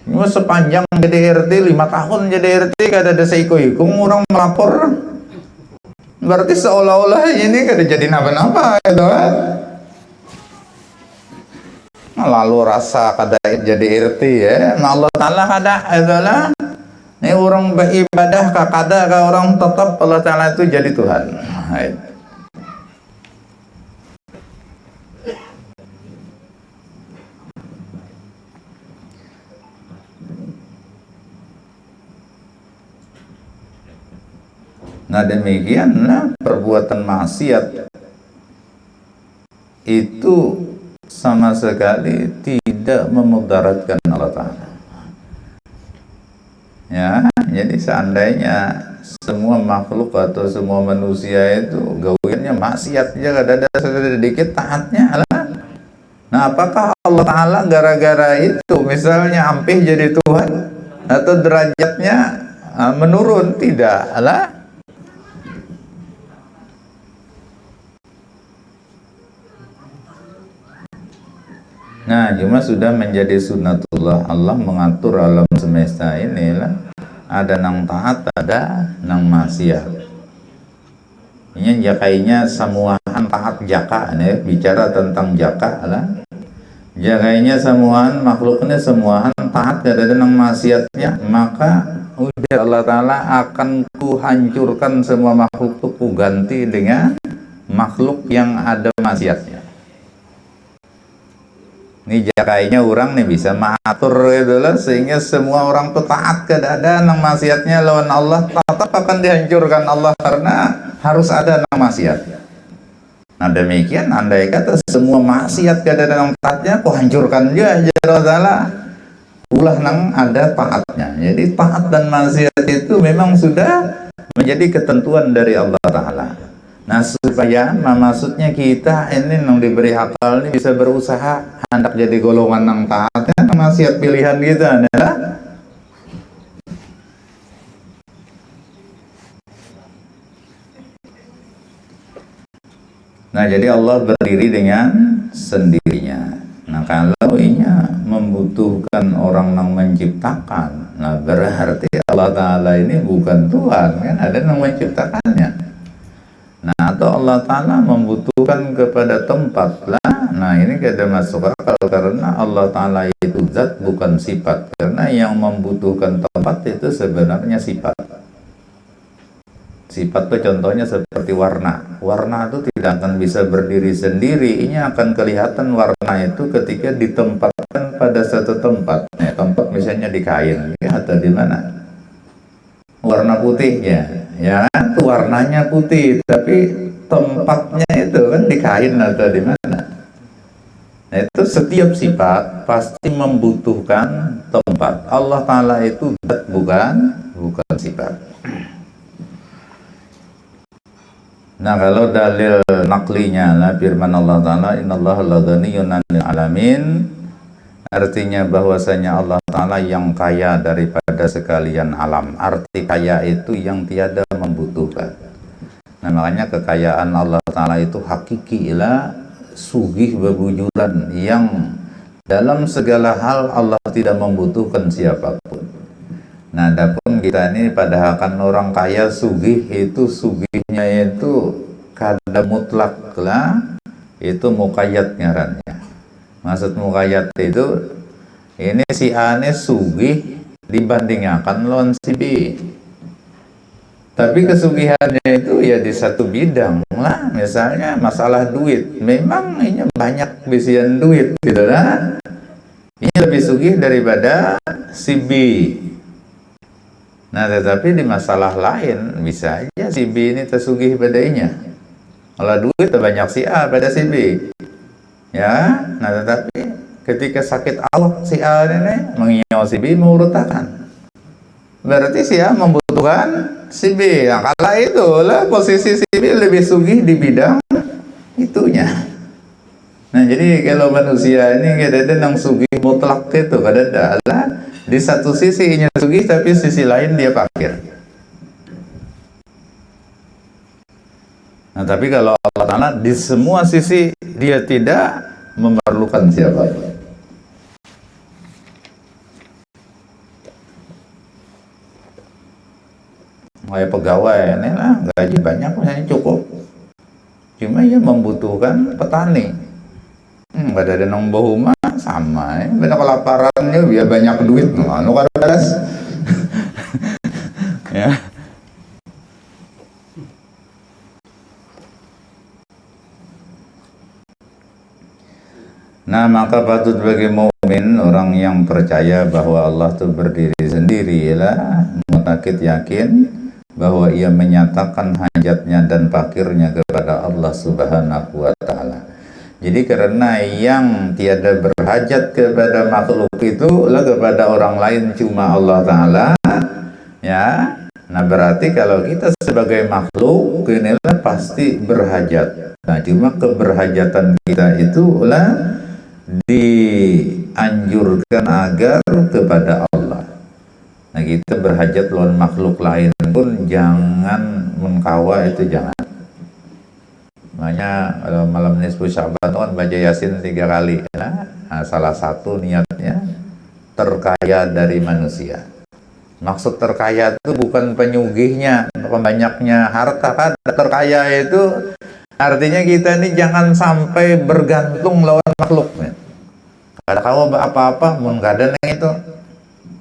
Ini sepanjang jadi RT 5 tahun jadi RT kada ada seiko-iko orang melapor. Berarti seolah-olah ini kada jadi napa-napa gitu kan. Lalu rasa kada jadi RT ya. Nah, Allah Ta'ala kada adalah ini orang beribadah kada ka orang tetap Allah Ta'ala itu jadi Tuhan. Nah, demikianlah perbuatan maksiat itu sama sekali tidak memudaratkan Allah Ta'ala. Ya, jadi seandainya semua makhluk atau semua manusia itu gawiannya maksiat aja, kada ada sedikit taatnya lah. Nah, apakah Allah Ta'ala gara-gara itu misalnya ampih jadi Tuhan atau derajatnya menurun? Tidak lah. Nah, cuma sudah menjadi sunnatullah Allah mengatur alam semesta inilah, ada nang taat, ada nang maksiat. Ini jakainya semuaan taat jaka, nih bicara tentang jaka lah. Jakainya semuaan makhluknya semuaan taat, ada nang maksiatnya, maka udah Allah Ta'ala akan ku hancurkan semua makhluk itu, ku ganti dengan makhluk yang ada maksiatnya. Ini jakainya orang nih bisa mengatur itu lah, sehingga semua orang tuh taat, kada nang maksiatnya lawan Allah, tetap akan dihancurkan Allah karena harus ada nang maksiat. Nah, demikian andai kata semua maksiat kada nang taatnya, kok hancurkan juga Allah Ta'ala, ulah nang ada taatnya. Jadi taat dan maksiat itu memang sudah menjadi ketentuan dari Allah Ta'ala. Nah, supaya maksudnya kita ini yang diberi akal ini bisa berusaha hendak jadi golongan yang taat, kan maksiat pilihan kita adalah. Nah, jadi Allah berdiri dengan sendirinya. Nah, kalau ini membutuhkan orang yang menciptakan, nah berarti Allah Ta'ala ini bukan Tuhan, kan ada yang menciptakannya. Nah, atau Allah Ta'ala membutuhkan kepada tempat lah. Nah, ini kada masuk akal karena Allah Ta'ala itu zat bukan sifat. Karena yang membutuhkan tempat itu sebenarnya sifat. Sifat itu contohnya seperti warna. Warna itu tidak akan bisa berdiri sendiri. Ini akan kelihatan warna itu ketika ditempatkan pada satu tempat. Nah, tempat misalnya di kain ya, atau di mana. Warna putih ya kan, tuh warnanya putih, tapi tempatnya itu kan di kain atau di mana. Nah, itu setiap sifat pasti membutuhkan tempat. Allah Ta'ala itu zat bukan sifat. Nah, kalau dalil naklinya lah firman Allah Ta'ala, innallaha la ghaniyyun 'anil alamin, artinya bahwasanya Allah Ta'ala yang kaya daripada sekalian alam. Arti kaya itu yang tiada membutuhkan. Nah, makanya kekayaan Allah Ta'ala itu hakiki lah, sugih bebujuran, yang dalam segala hal Allah tidak membutuhkan siapapun. Nah, adapun kita ini padahal orang kaya sugih itu, sugihnya itu kada mutlak lah, itu muqayyad ngarannya. Maksud muqayyad itu, ini si A ini sugih dibandingkan lawan si B. Tapi kesugihannya itu ya di satu bidang lah, misalnya masalah duit. Memang ini banyak bisian duit gitu kan. Ini lebih sugih daripada si B. Nah, tetapi di masalah lain bisa aja si B ini tersugih padanya. Kalau duit banyak si A pada si B. Ya, nah tetapi ketika sakit awak si A ini mengiau si B mengurutakan. Berarti si A membutuhkan si B. Nah, kala itu lah posisi si B lebih sugih di bidang itunya. Nah, jadi kalau manusia ini kadang-kadang yang sugih mutlak itu kadang-kadang lah, di satu sisi nya sugih tapi sisi lain dia fakir. Nah, tapi kalau Allah Ta'ala di semua sisi dia tidak memerlukan siapapun. Kayak pegawai ini lah, gaji banyak misalnya cukup, cuma ya membutuhkan petani. Pada ada nang bahuma sama ya, beda kelaparannya biar banyak duit anu kada beres. Ya. Nah, maka patut bagi mukmin, orang yang percaya bahwa Allah itu berdiri sendiri, ialah mutakid yakin bahwa ia menyatakan hajatnya dan fakirnya kepada Allah Subhanahu wa Ta'ala. Jadi karena yang tiada berhajat kepada makhluk itu lah kepada orang lain cuma Allah Ta'ala, ya. Nah, berarti kalau kita sebagai makhluk inilah pasti berhajat. Nah, cuma keberhajatan kita itu lah dianjurkan agar kepada Allah. Nah, kita berhajat lawan makhluk lain pun jangan mengkawa, itu jangan. Makanya malam nisfu Sya'ban kan baca Yasin 3 kali ya. Nah, salah satu niatnya terkaya dari manusia. Maksud terkaya itu bukan penyugihnya, banyaknya harta kan. Terkaya itu artinya kita ini jangan sampai bergantung lawan makhluk. Kada kawa apa-apa mun kada nang itu.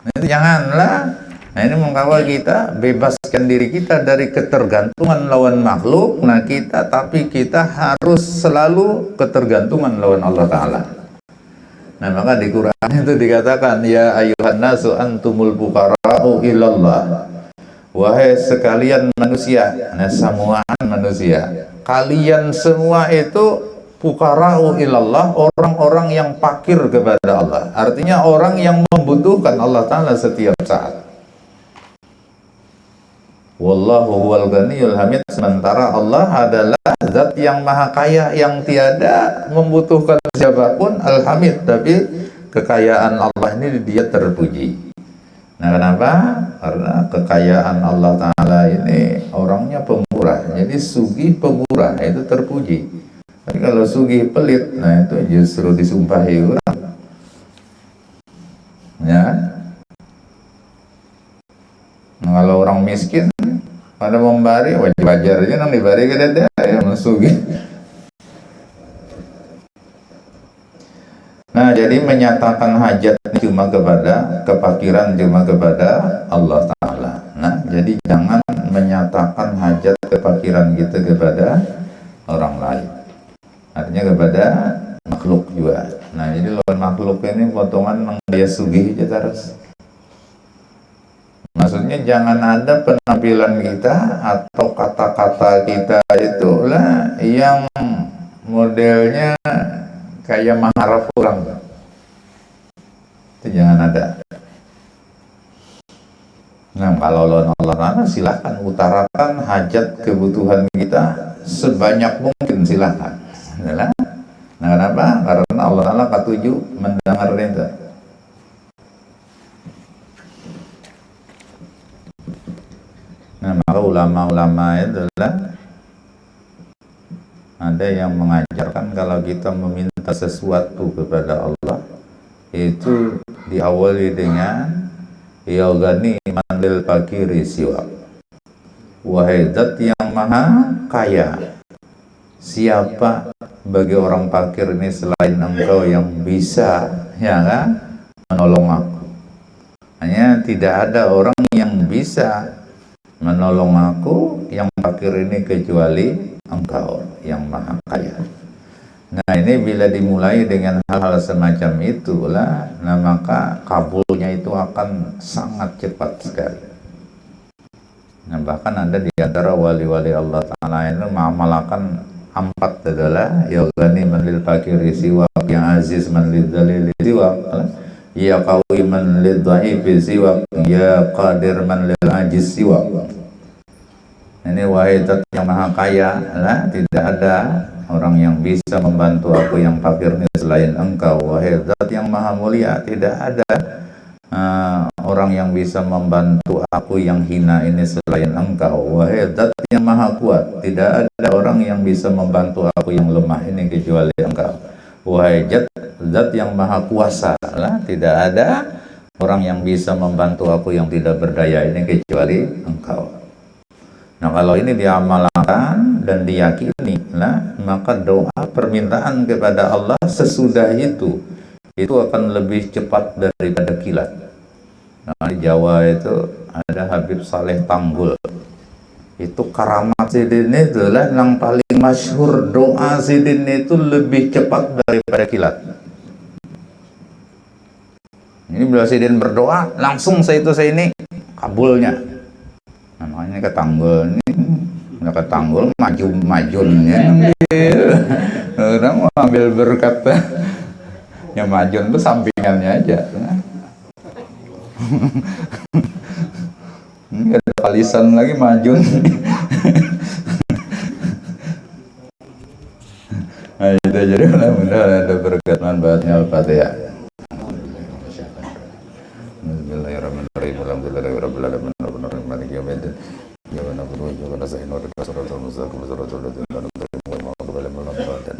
Itu janganlah. Nah, ini mengkawal kita bebaskan diri kita dari ketergantungan lawan makhluk. Nah, tapi kita harus selalu ketergantungan lawan Allah Ta'ala. Nah, maka di Quran itu dikatakan, ya ayuhan nasu antumul fuqara'u ilallah. Wahai sekalian manusia, nah semuaan manusia, kalian semua itu fuqara'u ilallah, orang-orang yang fakir kepada Allah. Artinya orang yang membutuhkan Allah Ta'ala setiap saat. Wallahu huwal ghaniyul hamid, sementara Allah adalah zat yang maha kaya yang tiada membutuhkan siapapun, al-hamid, tapi kekayaan Allah ini dia terpuji. Nah, kenapa? Karena kekayaan Allah Ta'ala ini orangnya pemurah, jadi sugih pemurah itu terpuji. Tapi kalau sugih pelit, nah itu justru disumpahi orang. Ya. Nah, kalau orang miskin pada membari wajar aja nang dibari ke dada ya masugi. Nah, jadi menyatakan hajat cuma kepada kefakiran cuma kepada Allah Ta'ala. Nah, jadi jangan menyatakan hajat kefakiran kita kepada orang lain. Artinya kepada makhluk juga. Nah, jadi lawan makhluk ini potongan nang dia sugih aja terus. Maksudnya jangan ada penampilan kita atau kata-kata kita itulah yang modelnya kayak mengharap orang. Itu jangan ada. Nah, kalau lawan Allah Ta'ala silahkan utarakan hajat kebutuhan kita sebanyak mungkin silahkan. Nah, kenapa? Karena Allah Ta'ala ketujuh mendengar itu. Nah, maka ulama-ulama itulah ada yang mengajarkan kalau kita meminta sesuatu kepada Allah itu diawali dengan ya Ghani manlil fakiri siwa, wahai zat yang maha kaya, siapa bagi orang fakir ini selain engkau yang bisa ya kan menolong aku. Hanya tidak ada orang yang bisa menolong aku yang fakir ini kecuali engkau yang maha kaya. Nah, ini bila dimulai dengan hal-hal semacam itulah, nah maka kabulnya itu akan sangat cepat sekali. Nah, bahkan ada di antara wali-wali Allah Ta'ala itu mengamalkan 4 adalah ya Ghani manlil fakiri siwa, yang aziz manlil dalili siwa, ya qawi manlil dha'ifi siwa, ya qadir manlil ajiz siwa. Ini wahai zat yang maha kaya, lah, tidak ada orang yang bisa membantu aku yang fakir ini selain engkau. Wahai zat yang maha mulia, tidak ada orang yang bisa membantu aku yang hina ini selain engkau. Wahai zat yang maha kuat, tidak ada orang yang bisa membantu aku yang lemah ini kecuali engkau. Wahai zat yang maha kuasa, lah, tidak ada orang yang bisa membantu aku yang tidak berdaya ini kecuali engkau. Nah, kalau ini diamalkan dan diyakini, nah, maka doa permintaan kepada Allah sesudah itu akan lebih cepat daripada kilat. Nah, di Jawa itu ada Habib Saleh Tanggul. Itu karamat sidin itulah yang paling masyhur, doa sidin itu lebih cepat daripada kilat. Ini bila sidin berdoa, langsung saya ini kabulnya. Namanya ketanggul ini, udah ketanggul majunnya, orang mau ambil berkat, yang majun itu sampingannya aja. Ini ada kalisan lagi majun. Nah, itu jadi mudah-mudahan ada berkat manfaatnya Al-Fatihah. Bismillahirrahmanirrahim. Alhamdulillahirabbil alamin. Maliki yaumiddin. Iyyaka na'budu wa iyyaka nasta'in. Ihdinas siratal mustaqim. Siratal ladzina an'amta 'alaihim ghairil maghdubi 'alaihim waladdallin.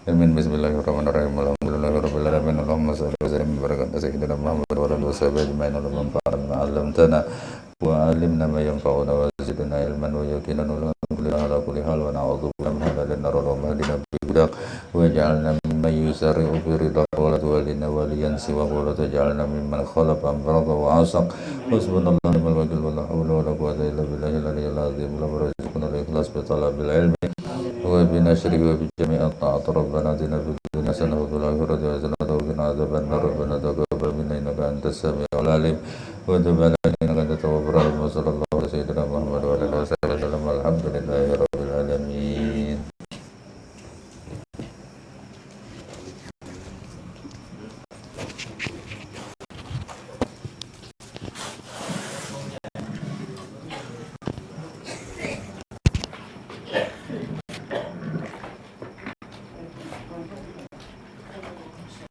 Amin. Bismillahirrahmanirrahim. Alhamdulillahirabbil alamin. Allahumma shalli wa sallim wa barik ala sayyidina Muhammad wa ala alihi wa sahbihi ajma'in. Allahumma anfa'na bima 'allamtana wa 'allimna ma yanfa'una wa zidna ilman wa yaqinan ala kulli hal wa na'udzubika min halalin nar wa mahdina bi hudak wa ja'alna mimman yusari'u fi ridha wa la tuwallina waliyan siwa wa la taj'alna mimman khalafa amraka wa 'asaq. Hasbunallahu wa ni'mal wakil wa la hawla wa la quwwata illa billahi al-'aliyyil 'azim. Allahumma arzuqna al-ikhlas bi talabil ilmi wa bi nashri wa bi jami'at ta'at. Rabbana atina fid dunya hasanah wa fil akhirati hasanah wa qina adzaban nar. Rabbana taqabbal minna innaka antas samiul 'alim wa tub 'alaina innaka antat tawwabur